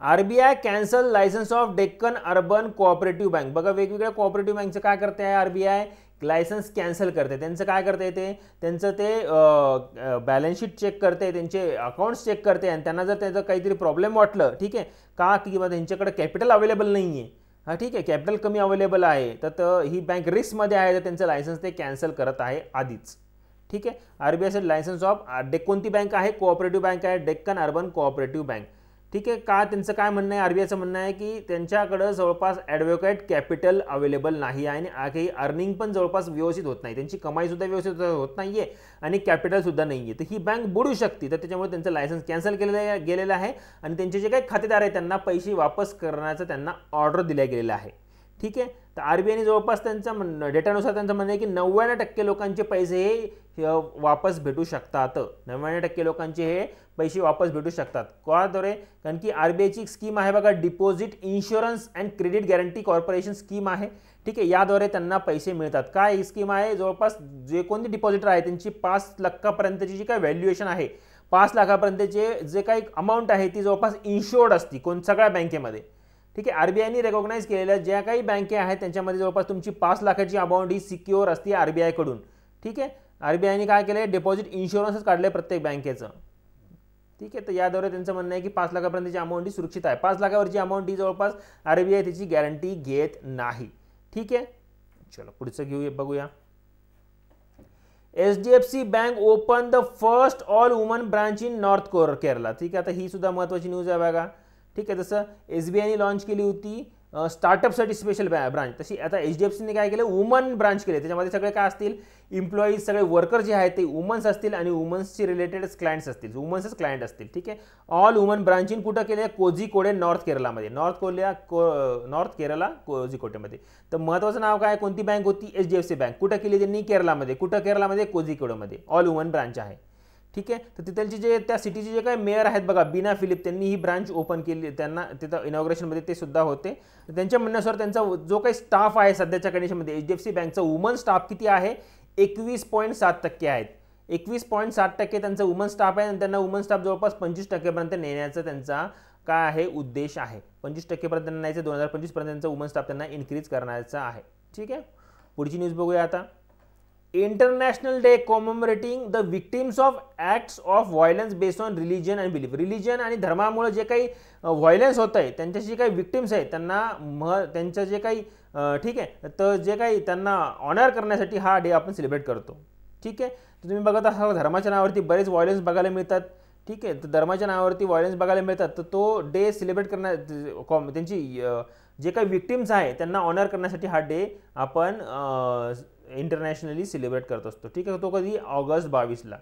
RBI cancel licence of Deccan urban cooperative bank. बघा, वेगवेगळ्या कोऑपरेटिव्ह बँकचं काय करते आहे, RBI लायसन्स कॅन्सल करते. त्यांचं काय करते येते, त्यांचं ते बॅलन्स शीट चेक करते, त्यांचे अकाउंट्स चेक करते, आणि त्यांना जर त्याचं काहीतरी प्रॉब्लेम वाटलं, ठीक आहे, का की त्यांच्याकडे कॅपिटल अवेलेबल नाही आहे, ठीक आहे, कॅपिटल कमी अवेलेबल आहे, तर ही बँक रिस्कमध्ये आहे, तर त्यांचं लायसन्स ते कॅन्सल करत आहे आधीच. ठीक आहे, RBI लायसन्स ऑफ कोणती बँक आहे, कोऑपरेटिव्ह बँक आहे, डेक्कन अर्बन कोऑपरेटिव्ह बँक. ठीक आहे, का त्यांचं काय म्हणणं आहे, RBIचं म्हणणं आहे की त्यांच्याकडं जवळपास ॲडव्होकेट कॅपिटल अवेलेबल नाही आहे आणि काही अर्निंग पण जवळपास व्यवस्थित होत नाही, त्यांची कमाईसुद्धा व्यवस्थित होत नाही आहे आणि कॅपिटलसुद्धा नाही आहे, तर ही बँक बुडू शकते. तर त्याच्यामुळे त्यांचं लायसन्स कॅन्सल गेलेलं आहे आणि त्यांचे जे काही खातेदार आहेत त्यांना पैसे वापस करण्याचं त्यांना ऑर्डर दिल्या गेलेलं आहे. ठीक आहे, तर RBIने जवळपास त्यांचं डेटानुसार त्यांचं म्हणणं आहे की 99% लोकांचे पैसे हे वापस भेटू शकतात. 99% लोकांचे हे पैसे वापस भेटू शकतात. कोणाद्वारे? कारण की RBIची एक स्कीम आहे बघा, deposit insurance and credit guarantee corporation scheme आहे. ठीक आहे, याद्वारे त्यांना पैसे मिळतात. काय ही स्कीम आहे, जवळपास जे कोणते डिपॉझिटर आहे त्यांची 5 लाखापर्यंतची जी काय व्हॅल्युएशन आहे, 5 लाखापर्यंतचे जे काही अमाऊंट आहे ती जवळपास इन्शुअर्ड असती सगळ्या बँकेमध्ये. ठीक आहे, RBIने रेकॉग्नाइज केलेल्या ज्या काही बँके आहेत त्यांच्यामध्ये जवळपास तुमची 5 लाखाची अमाऊंट ही सिक्युअर असते RBI कडून. ठीक आहे, RBIने काय केलं, डिपॉझिट इन्शुरन्सच काढले प्रत्येक बँकेचं. ठीक आहे, तर याद्वारे त्यांचं म्हणणं आहे की 5 लाखापर्यंतची अमाऊंट ही सुरक्षित आहे. 5 लाखावरची अमाऊंट ही जवळपास RBI त्याची गॅरंटी घेत नाही. ठीक आहे, चलो पुढचं बघूया. HDFC bank open the first all woman branch in north Kerala. ठीक आहे, आता ही सुद्धा महत्त्वाची न्यूज आहे बघा. ठीक आहे, जसं SBIने लॉन्च केली होती स्टार्टअपसाठी स्पेशल ब्रांच, तशी आता HDFCने काय केलं, वुमन ब्रांच केले. त्याच्यामध्ये सगळे काय असतील, इम्प्लॉईज सगळे वर्कर जे आहेत ते वुमन्स असतील आणि वुमन्सची रिलेटेड क्लायंट्स असतील, वुमन्सच क्लायंट असतील. ठीक आहे, ऑल वुमन ब्रांच इन कुठं केले, कोझिकोडे नॉर्थ केरलामध्ये. नॉर्थ केरला कोझिकोडेमध्ये. तर महत्त्वाचं नाव काय, कोणती बँक होती, HDFC बँक. कुठं केली त्यांनी, केरलामध्ये. कुठं, केरलामध्ये कोझिकोडेमध्ये ऑल वुमन ब्रांच आहे. ठीक आहे, तर तिथलचे जे त्या सिटीचे जे काही मेयर आहेत बघा, बीना फिलिप, त्यांनी ही ब्रांच ओपन केली. त्यांना तिथं इनॉग्रेशनमध्ये ते सुद्धा होते. त्यांच्या म्हणण्यानुसार त्यांचा जो काही स्टाफ आहे सध्याच्या कंडिशनमध्ये HDFC बँकचा वुमन स्टाफ किती आहे, 21.7% आहेत. 21.7% त्यांचा वुमन स्टाफ आहे आणि त्यांना वुमन स्टाफ जवळपास 25% नेण्याचा त्यांचा काय आहे, उद्देश आहे. 25% त्यांना न्यायचं, 2025 पर्यंत त्यांचा वुमन स्टाफ त्यांना इन्क्रीज करण्याचा आहे. ठीक आहे, पुढची न्यूज बघूया आता. International day commemorating the victims of acts of violence based on religion and belief. Religion आणि धर्मामुळे जे काही व्हायलन्स होत आहे, त्यांच्या जे काही विक्टिम्स आहेत त्यांना त्यांचं जे काही ठीक आहे, तर जे काही त्यांना ऑनर करण्यासाठी हा डे आपण सेलिब्रेट करतो. ठीक आहे, तर तुम्ही बघत असाल धर्माच्या नावावरती बरेच व्हायलन्स बघायला मिळतात. ठीक आहे, तर धर्माच्या नावावरती व्हायलन्स बघायला मिळतात, तर तो डे सेलिब्रेट त्यांची जे काही विक्टिम्स आहे त्यांना ऑनर करण्यासाठी हा डे आपण इंटरनॅशनली सेलिब्रेट करत असतो. ठीक आहे, तो कधी ऑगस्ट 22ला.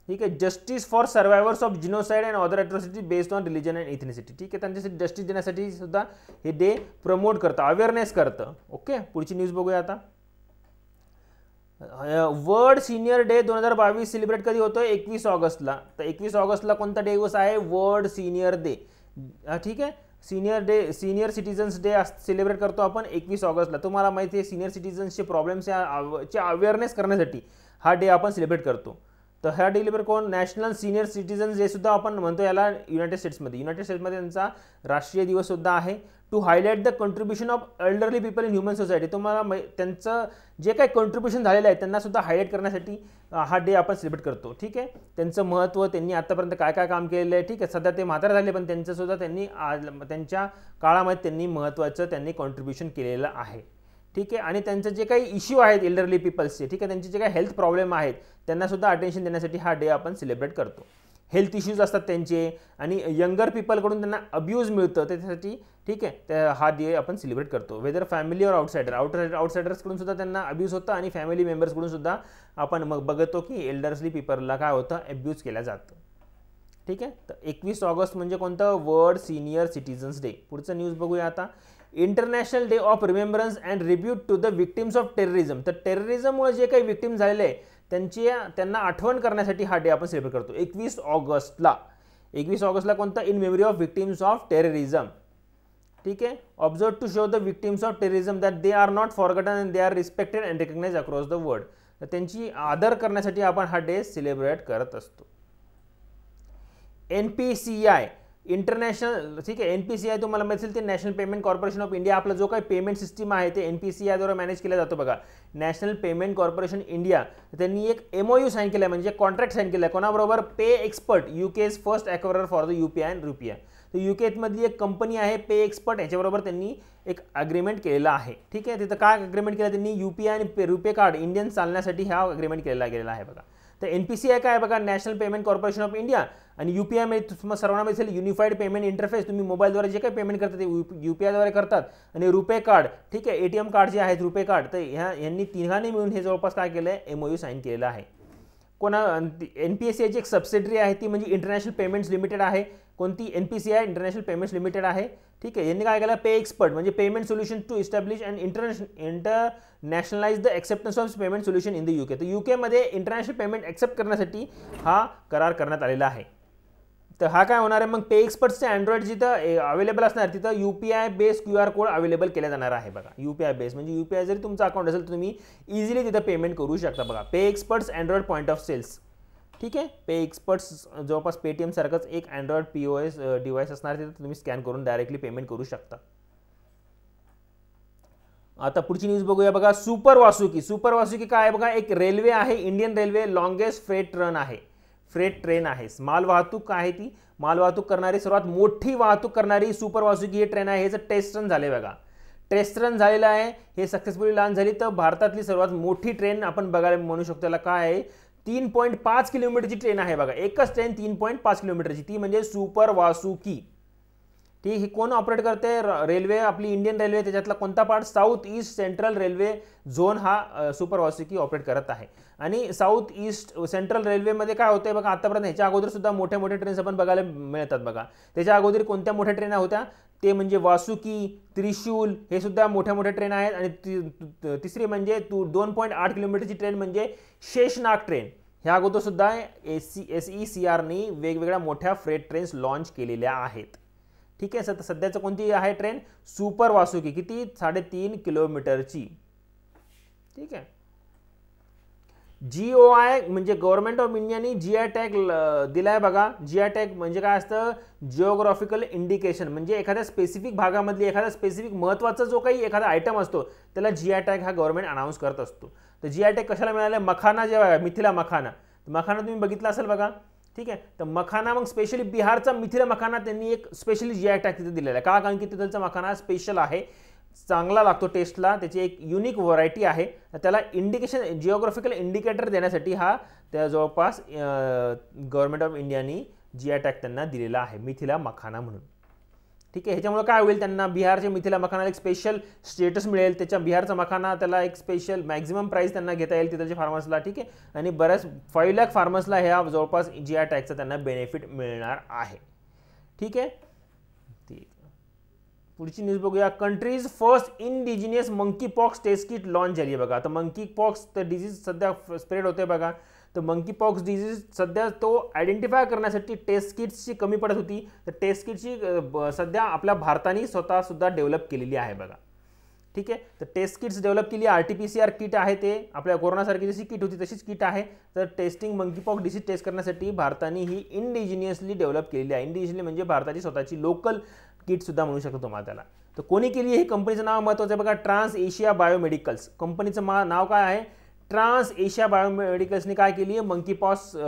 ठीक आहे, justice for survivors of genocide and other atrocity based on religion and ethnicity. ठीक आहे, त्यांच्यासाठी जस्टिस देण्यासाठी सुद्धा हे डे प्रमोट करतं, अवेअरनेस करतं. ओके, पुढची न्यूज बघूया आता. वर्ल्ड सिनियर डे 2022 सेलिब्रेट कधी होतोय, 21 ऑगस्टला. तर 21 ऑगस्टला कोणता दिवस आहे, वर्ल्ड सिनियर डे. ठीक आहे, सीनियर सिटीजन्स डे सेलिब्रेट करतो आपण 21 ऑगस्टला. तुम्हाला माहिती आहे सिनियर सिटीजन्सचे प्रॉब्लेम्सचे अवेअरनेस करण्यासाठी हा डे आपण सेलिब्रेट करतो. तर हा डे सेलिब्रेट कोण, नॅशनल सिनियर सिटीजन्स डे सुद्धा आपण म्हणतो याला. युनायटेड स्टेट्समध्ये त्यांचा राष्ट्रीय दिवस सुद्धा आहे. To highlight the contribution of elderly people in human society. तुम्हाला त्यांचं जे काही कंट्रीब्युशन झालेलं आहे त्यांना सुद्धा हायलाइट करण्यासाठी हा डे आपण सेलिब्रेट करतो. ठीक आहे, त्यांचं महत्त्व, त्यांनी आतापर्यंत काय काय काम केलेलं आहे. ठीक आहे, सध्या ते म्हातारे झाले पण त्यांचं सुद्धा त्यांनी त्यांच्या काळामध्ये त्यांनी महत्त्वाचं कंट्रीब्युशन केलेलं आहे. ठीक आहे, आणि त्यांचं जे काही इश्यू आहेत एल्डरली पीपल्सचे, ठीक आहे, त्यांचे जे काही हेल्थ प्रॉब्लेम आहेत त्यांना सुद्धा अटेन्शन देण्यासाठी हा डे आपण सेलिब्रेट करतो. हेल्थ इश्यूज असतात त्यांचे आणि यंगर पीपलकडून त्यांना अब्यूज मिळतं त्याच्यासाठी. ठीक आहे, हा डे आपण सेलिब्रेट करतो. वेदर फॅमिली और आउटसाइडर्सकडून सुद्धा त्यांना अब्यूज होतं आणि फॅमिली मेंबर्सकडून सुद्धा आपण मग बघतो की एल्डर्सली पीपलला काय होतं, अब्यूज केलं जातं. ठीक आहे, तर 21 ऑगस्ट म्हणजे कोणतं, वर्ल्ड सिनियर सिटीजन्स डे. पुढचं न्यूज बघूया आता. International day of remembrance and tribute to the victims of terrorism. तर टेररिझममुळे जे काही विक्टिम झालेले आहे त्यांना आठवण करण्यासाठी हा डे आपण सेलिब्रेट करतो 21 ऑगस्टला. 21 ऑगस्टला कोणता, in memory of victims of terrorism. ठीक आहे, observe to show the victims of terrorism that they are not forgotten and they are respected and recognise across the world. तर त्यांची आदर करण्यासाठी आपण हा डे सेलिब्रेट करत असतो. NPCI international. ठीक आहे, NPCI तुम्हाला माहिती असेल ते national payment corporation of India. आपला जो काही पेमेंट सिस्टीम आहे ते NPCI द्वारे मॅनेज केला जातो बघा. नॅशनल पेमेंट कॉर्पोरेशन इंडिया त्यांनी एक MOU साईन केला आहे, म्हणजे कॉन्ट्रॅक्ट साईन केला आहे कोणाबरोबर, pay expert, UK's first acquirer for the UPI and RuPay. तर यूकेमधली एक कंपनी आहे पे एक्सपर्ट, याच्याबरोबर त्यांनी एक अग्रीमेंट केलेला आहे. ठीक आहे, तिथं काय अग्रीमेंट केलं त्यांनी, UPI आणि रुपे कार्ड इंडियन चालण्यासाठी हा अग्रीमेंट केलेला गेलेला आहे बघा. तर NPCI काय आहे बघा, national payment corporation of India, आणि UPI मध्ये तुम्हाला सर्वांना माहिती असेल युनिफाईड पेमेंट इंटरफेस, तुम्ही मोबाईलद्वारे जे काही पेमेंट करता ते UPI करतात, आणि रुपे कार्ड, ठीक आहे, ATM कार्ड जे आहेत रुपे कार्ड, तर यांनी तिघांनी मिळून हे जवळपास काय केलं आहे, MOU साईन केलेलं आहे. कोणा NPCIची एक सबसिडरी आहे ती म्हणजे इंटरनॅशनल पेमेंट्स लिमिटेड आहे. कोणती, NPCI इंटरनॅशनल पेमेंट्स लिमिटेड आहे. ठीक आहे, यांनी काय केलं, पे एक्सपर्ट म्हणजे payment solution to establish and internationalise the acceptance of payment solution in the UK. तर UKमध्ये इंटरनॅशनल पेमेंट एक्सेप्ट करण्यासाठी हा करार करण्यात आलेला आहे. तर हा काय होणार आहे मग, पे एक्सपर्टचे अँड्रॉइड जिथं अवेलेबल असणार तिथं UPI base QR code available केला जाणार आहे बघा. UPI बेस म्हणजे UPI जरी तुमचा अकाउंट असेल तर तुम्ही इझिली तिथं पेमेंट करू शकता बघा. Pay experts android point of sales. ठीक आहे, पे एक्सपर्ट्स जवळपास पेटीएम सारखंच एक अँड्रॉइड POS डिव्हाइस असणार, तिथं तुम्ही स्कॅन करून डायरेक्टली पेमेंट करू शकता. आता पुढची न्यूज बघूया बघा, सुपर वासुकी. सुपर वासुकी काय आहे बघा, एक रेल्वे आहे, Indian railway longest freight run आहे, फ्रेट ट्रेन आहे, माल वाहतूक आहे, ती माल वाहतूक करणारी सर्वात मोठी वाहतूक करणारी सुपर वासुकी ही ट्रेन आहे. ह्याचं टेस्ट रन झाले बघा, टेस्ट रन झालेलं आहे, हे सक्सेसफुली लॉन्च झाली. तर भारतातली सर्वात मोठी ट्रेन आपण बघायला म्हणू शकतो. त्याला काय आहे, 3.5 किलोमीटरची ट्रेन आहे बघा, एकच ट्रेन 3.5 किलोमीटरची, ती म्हणजे सुपर वासुकी. ती ही कोण ऑपरेट करते, रेल्वे आपली इंडियन रेल्वे, त्याच्यातला कोणता part, south east central railway zone हा सुपर वासुकी ऑपरेट करत आहे. आणि साऊथ ईस्ट सेंट्रल रेल्वेमध्ये काय होतंय बघा, आतापर्यंत ह्याच्या अगोदर सुद्धा मोठ्या मोठ्या ट्रेन्स आपण बघायला मिळतात बघा. त्याच्या अगोदर कोणत्या मोठ्या ट्रेन होत्या, ते म्हणजे वासुकी, त्रिशूल, हे सुद्धा मोठ्या मोठ्या ट्रेन आहेत. आणि तिसरी म्हणजे 2.8 किलोमीटरची ट्रेन म्हणजे शेषनाग ट्रेन. ह्या अगोदर सुद्धा SECRनी वेगवेगळ्या मोठ्या फ्रेट ट्रेन्स लॉन्च केलेल्या आहेत. ठीक आहे, सध्याचं कोणती आहे ट्रेन, सुपर वासुकी, किती, 3.5 किलोमीटरची. ठीक आहे, GOI म्हणजे गव्हर्नमेंट ऑफ इंडियाने GI टॅग दिलाय बघा. GI टॅग म्हणजे काय असतं, जिओग्राफिकल इंडिकेशन, म्हणजे एखाद्या स्पेसिफिक भागामधली एखादा स्पेसिफिक महत्त्वाचा जो काही एखादा आयटम असतो त्याला GI टॅग हा गव्हर्नमेंट अनाऊन्स करत असतो. तर GI टॅग कशाला मिळाला, मखाना जेव्हा, मिथिला मखाना, मखाना तुम्ही बघितला असेल बघा. ठीक आहे, तर मखाना मग स्पेशली बिहारचा मिथिला मखाना त्यांनी एक स्पेशली GI टॅग तिथे दिलेला आहे. का, कारण की तिथलचा मखाना स्पेशल आहे, चांगला लागतो टेस्टला, त्याची एक युनिक व्हरायटी आहे. त्याला इंडिकेशन, जिओग्राफिकल इंडिकेटर देण्यासाठी हा त्या जवळपास गव्हर्नमेंट ऑफ इंडियानी GI टॅग त्यांना दिलेला आहे, मिथिला मखाना म्हणून. ठीक आहे, ह्याच्यामुळे काय होईल, त्यांना बिहारच्या मिथिला मखानाला एक स्पेशल स्टेटस मिळेल. त्याच्या बिहारचा मखाना त्याला एक स्पेशल मॅक्झिमम प्राईस त्यांना घेता येईल तिथलच्या फार्मर्सला. ठीक आहे, आणि बऱ्याच 5 लाख फार्मर्सला ह्या जवळपास GI टॅगचा त्यांना बेनिफिट मिळणार आहे. ठीक आहे, पुढची न्यूज बघूया, country's first indigenous monkey pox test kit launch झाली बघा. तर मंकी पॉक्स तर डिजीज सध्या स्प्रेड होते बघा. तर मंकी पॉक्स डिजीज सध्या तो आयडेंटिफाय करण्यासाठी टेस्ट किट्सची कमी पडत होती. तर टेस्ट किटची सध्या आपल्या भारताने स्वतः सुद्धा डेव्हलप केलेली आहे बघा. ठीक आहे, तर टेस्ट किट्स डेव्हलप केली, RT-PCR किट आहे, ते आपल्या कोरोनासारखी जशी किट होती तशीच किट आहे. तर testing monkey pox disease test करण्यासाठी भारताने ही इंडिजिनियसली डेव्हलप केलेली आहे. इंडिजिनियसली म्हणजे भारताची स्वतःची लोकल किट सुद्धा म्हणू शकतो तुम्हाला त्याला. तर कोणी केली, हे कंपनीचं नाव महत्त्वाचं आहे बघा, ट्रान्स एशिया बायोमेडिकल्स. कंपनीचं नाव काय आहे, ट्रान्स एशिया बायोमेडिकल्सने काय केली आहे,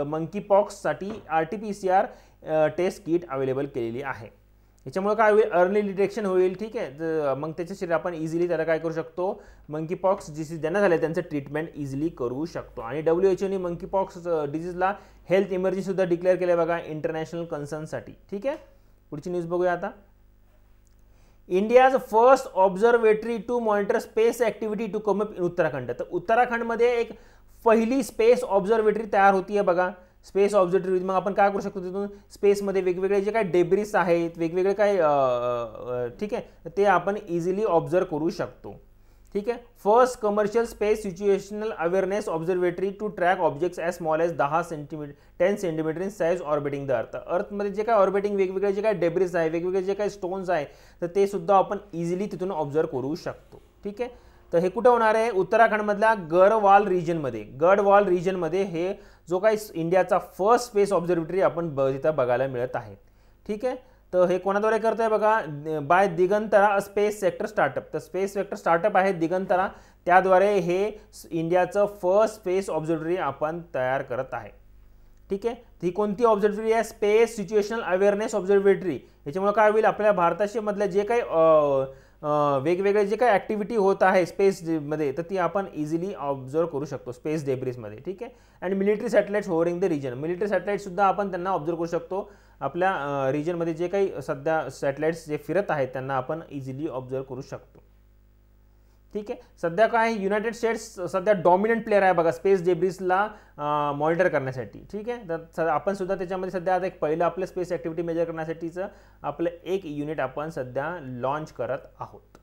मंकी पॉक्ससाठी RT-PCR टेस्ट किट अवेलेबल केलेली आहे. याच्यामुळे काय होईल, अर्ली डिटेक्शन होईल. ठीक आहे, तर मग त्याच्याशी आपण इझिली त्याला काय करू शकतो, मंकी पॉक्स डिसीज ज्यांना झाले त्यांचं ट्रीटमेंट इझिली करू शकतो. आणि WHO मंकी पॉक्स डिसीजला हेल्थ इमर्जन्सी सुद्धा डिक्लेअर केलं बघा, इंटरनॅशनल कन्सर्नसाठी. ठीक आहे, पुढची न्यूज बघूया आता, India's first observatory to monitor space activity to come up in Uttarakhand. तर उत्तराखंडमध्ये एक पहिली स्पेस ऑब्झर्वेटरी तयार होती आहे बघा. स्पेस ऑब्झर्वेटरी मग आपण काय करू शकतो, तिथून स्पेसमध्ये वेगवेगळे जे काही डेब्रिस आहेत, वेगवेगळे काय, ठीक आहे, ते आपण इझिली ऑब्झर्व करू शकतो. ठीक आहे, first commercial space situational awareness observatory to track objects as small as 10 centimetre in size orbiting the earth. अर्थमध्ये जे काय ऑर्बिटिंग वेगवेगळे जे काय डेब्रिस आहे, वेगवेगळे जे काही स्टोन्स आहे, तर ते सुद्धा आपण इझिली तिथून ऑब्झर्व करू शकतो. ठीक आहे, तर हे कुठं होणार आहे, उत्तराखंडमधल्या गढ़वाल रिजनमध्ये हे जो काही इंडियाचा फर्स्ट स्पेस ऑब्झर्वेटरी आपण तिथं बघायला मिळत आहे. ठीक आहे, तर हे कोणाद्वारे करत आहे बघा, by Digantara space sector startup. तर स्पेस सेक्टर स्टार्टअप आहे दिगंतरा, त्याद्वारे हे इंडियाचं फर्स्ट स्पेस ऑब्झर्वेटरी आपण तयार करत आहे. ठीक आहे, ही कोणती ऑब्झर्वेटरी आहे, स्पेस सिच्युएशनल अवेअरनेस ऑब्झर्वेटरी. ह्याच्यामुळे काय होईल, आपल्या भारताशी मधल्या जे काही वेगवेगळे जे काही ॲक्टिव्हिटी होत आहे स्पेसमध्ये, तर ती आपण इझिली ऑब्झर्व करू शकतो स्पेस डेब्रिसमध्ये. ठीक आहे. आणि military satellites hovering the region, military सॅटेलाइटसुद्धा आपण त्यांना ऑब्झर्व करू शकतो. आपल्या रिजनमध्ये जे काही सध्या सॅटेलाइट्स जे फिरत आहेत त्यांना आपण इझिली ऑब्झर्व करू शकतो. ठीक आहे. सध्या काय, युनायटेड स्टेट्स सध्या डॉमिनंट प्लेअर आहे बघा स्पेस डेब्रिसला मॉनिटर करण्यासाठी. ठीक आहे. तर आपण सुद्धा त्याच्यामध्ये सध्या आता एक पहिलं आपलं स्पेस ॲक्टिव्हिटी मेजर करण्यासाठीचं आपलं एक युनिट आपण सध्या लॉन्च करत आहोत.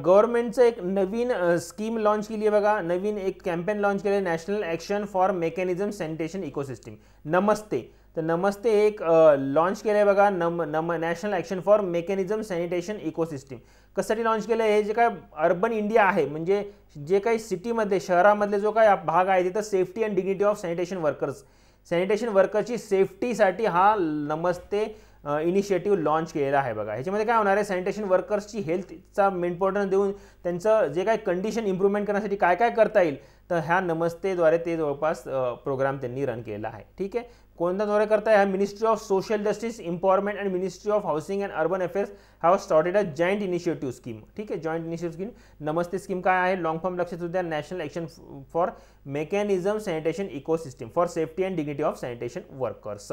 गव्हर्नमेंटचं एक नवीन स्कीम लॉन्च केली आहे बघा, नवीन एक कॅम्पेन लॉन्च केलं आहे, national action for mechanism sanitation ecosystem, NAMASTE. तर नमस्ते एक लॉन्च केलं आहे बघा, national action for mechanism sanitation ecosystem. कशासाठी लॉन्च केलं आहे, हे जे काय अर्बन इंडिया आहे, म्हणजे जे काही सिटीमध्ये शहरामधले जो काय भाग आहे तिथं safety and dignity of sanitation वर्करची सेफ्टीसाठी हा नमस्ते इनिशिएटिव्ह लॉन्च केलेला आहे बघा. ह्याच्यामध्ये काय होणार आहे, सॅनिटेशन वर्कर्सची हेल्थचा इम्पॉर्टन्स देऊन त्यांचं जे काही कंडिशन इम्प्रूव्हमेंट करण्यासाठी काय काय करता येईल, तर ह्या नमस्तेद्वारे ते जवळपास प्रोग्राम त्यांनी रन केलेला आहे. ठीक आहे. कोणत्याद्वारे करताय, ह्या ministry of social justice empowerment and ministry of housing and urban affairs have started a joint initiative scheme. ठीक आहे. जॉईंट इनिशिएटिव्ह स्कीम नमस्ते स्कीम काय आहे, लॉंग फॉर्म लक्षात द्या, national action for mechanism sanitation ecosystem for safety and dignity of sanitation workers.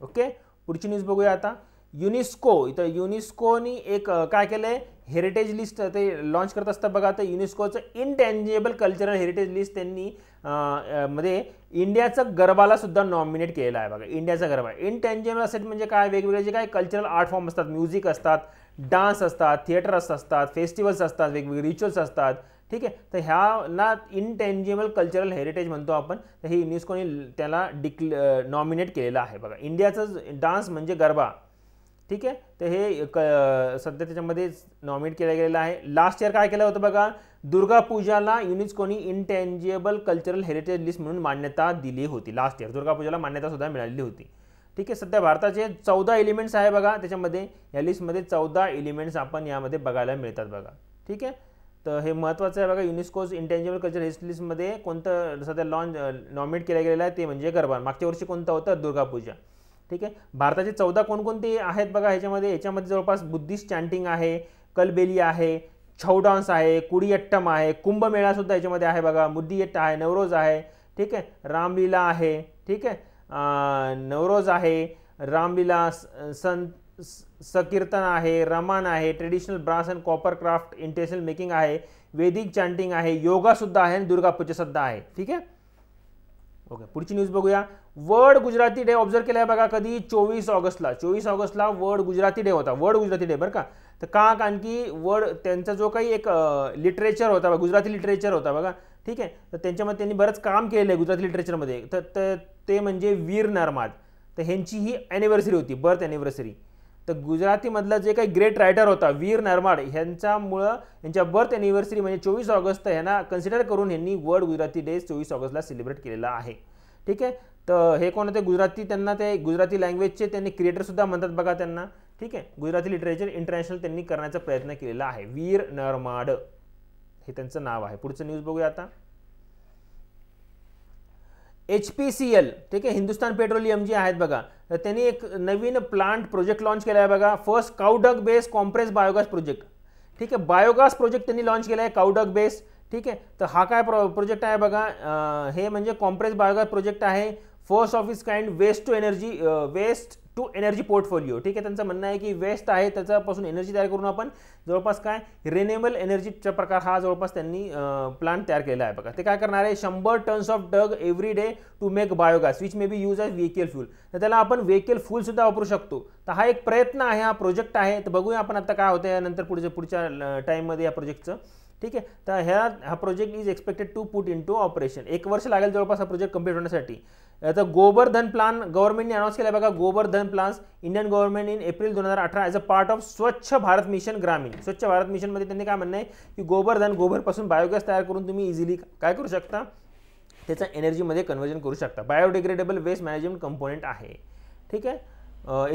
Okay. पुढची news बघूया आता. UNESCO, इथं युनेस्कोनी एक काय केलं आहे, हेरिटेज लिस्ट ते लॉन्च करत असतं बघा. तर युनेस्कोचं इनटँजिबल कल्चरल हेरिटेज लिस्ट त्यांनी मध्ये इंडियाचं गरबाला सुद्धा नॉमिनेट केलेलं आहे बघा. इंडियाचा गरबा इनटँजिबल असेट म्हणजे काय, वेगवेगळे जे काही कल्चरल आर्ट फॉर्म असतात, म्युझिक असतात, डान्स असतात, थिएटर्स असतात, फेस्टिवल्स असतात, वेगवेगळे रिच्युअल्स असतात. ठीक आहे. तर ह्याला इनटँजिबल कल्चरल हेरिटेज म्हणतो आपण. तर हे युनेस्कोने त्याला नॉमिनेट केलेलं आहे बघा. इंडियाचं डान्स म्हणजे गरबा. ठीक आहे. तर हे सध्या त्याच्यामध्ये नॉमिनेट केलं गेलेलं आहे. लास्ट इयर काय केलं होतं बघा, दुर्गा पूजाला युनेस्कोनी इनटँजिबल कल्चरल हेरिटेज लिस्ट म्हणून मान्यता दिली होती. लास्ट इयर दुर्गा पूजाला मान्यता सुद्धा मिळालेली होती. ठीक आहे. सध्या भारताचे 14 एलिमेंट्स आहे बघा त्याच्यामध्ये, या लिस्टमध्ये 14 एलिमेंट्स आपण यामध्ये बघायला मिळतात बघा. ठीक आहे. तर हे महत्त्वाचं आहे बघा. युनेस्कोज इंटँजिबल कल्चर हेरिटेज लिस्टमध्ये कोणतं सध्या नॉमिनेट केलं गेलेलं आहे ते म्हणजे गरबा. मागच्या वर्षी कोणतं होतं, दुर्गा पूजा. ठीक आहे. भारताचे 14 कोणकोणते आहेत बघा ह्याच्यामध्ये जवळपास बुद्धिस्ट चॅन्टिंग आहे, कलबेली आहे, छऊ डान्स आहे, कुडियट्टम आहे, कुंभमेळा सुद्धा याच्यामध्ये आहे बघा, मुद्दीयट्ट आहे, नवरोज आहे. ठीक आहे. रामलीला आहे. ठीक आहे. नवरोज आहे, रामलीला, संकीर्तन आहे, रमान आहे, traditional brass and copper craft intentional making आहे, वैदिक चॅन्टिंग आहे, योगा सुद्धा आहे आणि दुर्गा पूजा सुद्धा आहे. ठीक आहे. ओके. पुढची न्यूज बघूया. वर्ल्ड गुजराती डे ऑब्झर्व केला आहे बघा कधी, 24 ऑगस्टला. 24 ऑगस्टला वर्ल्ड गुजराती डे होता. वर्ल्ड गुजराती डे बरं का. तर का, कारण की त्यांचा जो काही एक लिटरेचर होता, गुजराती लिटरेचर होता बघा. ठीक आहे. तर त्यांच्यामध्ये त्यांनी बरंच काम केलेलं आहे गुजराती लिटरेचरमध्ये. तर ते म्हणजे वीर नरमाद. तर ह्यांची ही ॲनिव्हर्सरी होती, बर्थ ॲनिव्हर्सरी. तर गुजरातीमधला जे काही ग्रेट रायटर होता वीर नरमाड, ह्यांच्यामुळं यांच्या बर्थ ॲनिव्हर्सरी म्हणजे 24 ऑगस्ट ह्यांना कन्सिडर करून यांनी वर्ल्ड गुजराती डे 24 ऑगस्टला सेलिब्रेट केलेला आहे. ठीक आहे. तर हे कोण होते गुजराती, त्यांना ते गुजराती लँग्वेजचे त्यांनी क्रिएटरसुद्धा म्हणतात बघा त्यांना. ठीक आहे. गुजराती लिटरेचर इंटरनॅशनल त्यांनी करण्याचा प्रयत्न केलेला आहे. वीर नरमाड हे त्यांचं नाव आहे. पुढचं न्यूज बघूया आता. HPCL, ठीक आहे, हिंदुस्तान पेट्रोलियम जे आहेत बघा, तर त्यांनी एक नवीन प्लांट प्रोजेक्ट लॉन्च केला आहे बघा, first cowdung base compress biogas project. ठीक आहे. बायोगॅस प्रोजेक्ट त्यांनी लॉन्च केला आहे, काउडग बेस. ठीक आहे. तर हा काय प्रोजेक्ट आहे बघा, हे म्हणजे कॉम्प्रेस बायोगॅस प्रोजेक्ट आहे, first of its kind waste to energy portfolio. ठीक आहे. त्यांचं म्हणणं आहे की वेस्ट आहे त्याच्यापासून एनर्जी तयार करून आपण जवळपास काय रिन्युएबल एनर्जीचा प्रकार हा जवळपास त्यांनी प्लांट तयार केला आहे बघा. ते काय करणार आहे, 100 tons of dung every day to make biogas which may be use as vehicle fuel. तर त्याला आपण व्हेकल फ्यूल सुद्धा वापरू शकतो. तर हा एक प्रयत्न आहे, हा प्रोजेक्ट आहे. तर बघूया आपण आता काय होतं यानंतर पुढच्या टाईममध्ये या प्रोजेक्टचं. ठीक आहे. तर हा project is expected to put into operation. 1 वर्ष लागेल जवळपास हा प्रोजेक्ट कंप्लीट होण्यासाठी. तर गोबरधन प्लान गव्हर्नमेंटने अनाउन्स केला बघा, Gobardhan plans Indian government in April 2018 as a part of Swachh Bharat mission ग्रामीण. स्वच्छ भारत मिशनमध्ये त्यांनी काय म्हणणं आहे की गोबरपासून बायोगॅस तयार करून तुम्ही इझिली काय करू शकता, त्याचा एनर्जीमध्ये कन्व्हर्जन करू शकता. बायोडिग्रेडेबल वेस्ट मॅनेजमेंट कंपोनेंट आहे. ठीक आहे.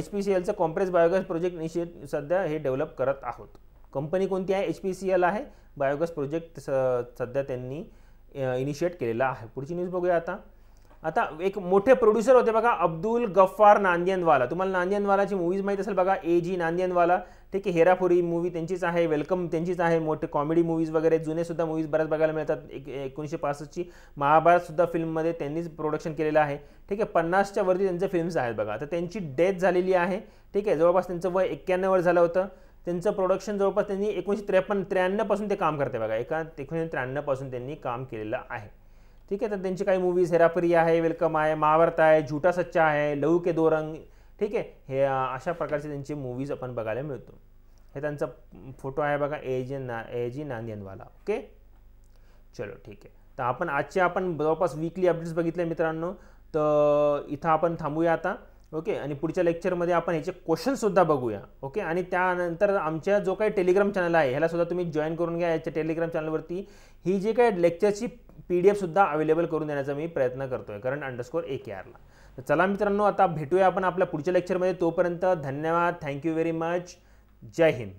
HPCLचं कॉम्प्रेस बायोगॅस प्रोजेक्ट इनिशिएट सध्या हे डेव्हलप करत आहोत. कंपनी कोणती आहे, HPCL आहे. बायोगॅस प्रोजेक्ट सध्या त्यांनी इनिशिएट केलेला आहे. पुढची न्यूज बघूया आता. आता एक मोठे प्रोड्युसर होते बघा, अब्दुल गफ्फार नांदियानवाला. तुम्हाला नांदियानवालाची मूवीज माहीत असेल बघा, AG नांदियानवाला, ठीक आहे. हेराफोरी मूवी त्यांचीच आहे, वेलकम त्यांचीच आहे. मोठे कॉमेडी मूवीज वगैरे जुने सुद्धा मूवीज बऱ्याच बघायला मिळतात. 1965ची महाभारत सुद्धा फिल्ममध्ये त्यांनीच प्रोडक्शन केलेलं आहे, ठीक आहे. 50च्या वरती त्यांचे फिल्म्स आहेत बघा. तर त्यांची डेथ झालेली आहे, ठीक आहे. जवळपास त्यांचं वय 91 वर झालं होतं. त्यांचं प्रोडक्शन जवळपास त्यांनी 1953 पासून ते काम करते बघा. 1953 पासून त्यांनी काम केलेलं आहे, ठीक आहे. तर त्यांची काही मूवीज हेराफेरी आहे, वेलकम आहे, महाभारत आहे, झूठा सच्चा आहे, लहू के दो रंग, ठीक आहे. हे अशा प्रकारचे त्यांचे मूवीज आपण बघायला मिळतो. हे त्यांचा फोटो आहे बघा, AG नांदियानवाला. ओके, चलो ठीक आहे. तर आपण जवळपास वीकली अपडेट्स बघितले मित्रांनो. तर इथं आपण थांबूया आता. ओके, आणि पुढच्या लेक्चरमध्ये आपण ह्याचे क्वेश्चनसुद्धा बघूया. ओके, आणि त्यानंतर आमच्या जो काही टेलिग्राम चॅनल आहे ह्याला सुद्धा तुम्ही जॉईन करून घ्या. याच्या टेलिग्राम चॅनलवरती ही जी काही लेक्चरची PDF सुद्धा अवेलेबल करून देण्याचा मी प्रयत्न करतोय current_AKR ला. तर चला मित्रांनो, आता भेटूया आपण आपल्या पुढच्या लेक्चरमध्ये. तोपर्यंत धन्यवाद, थँक्यू व्हेरी मच, जय हिंद.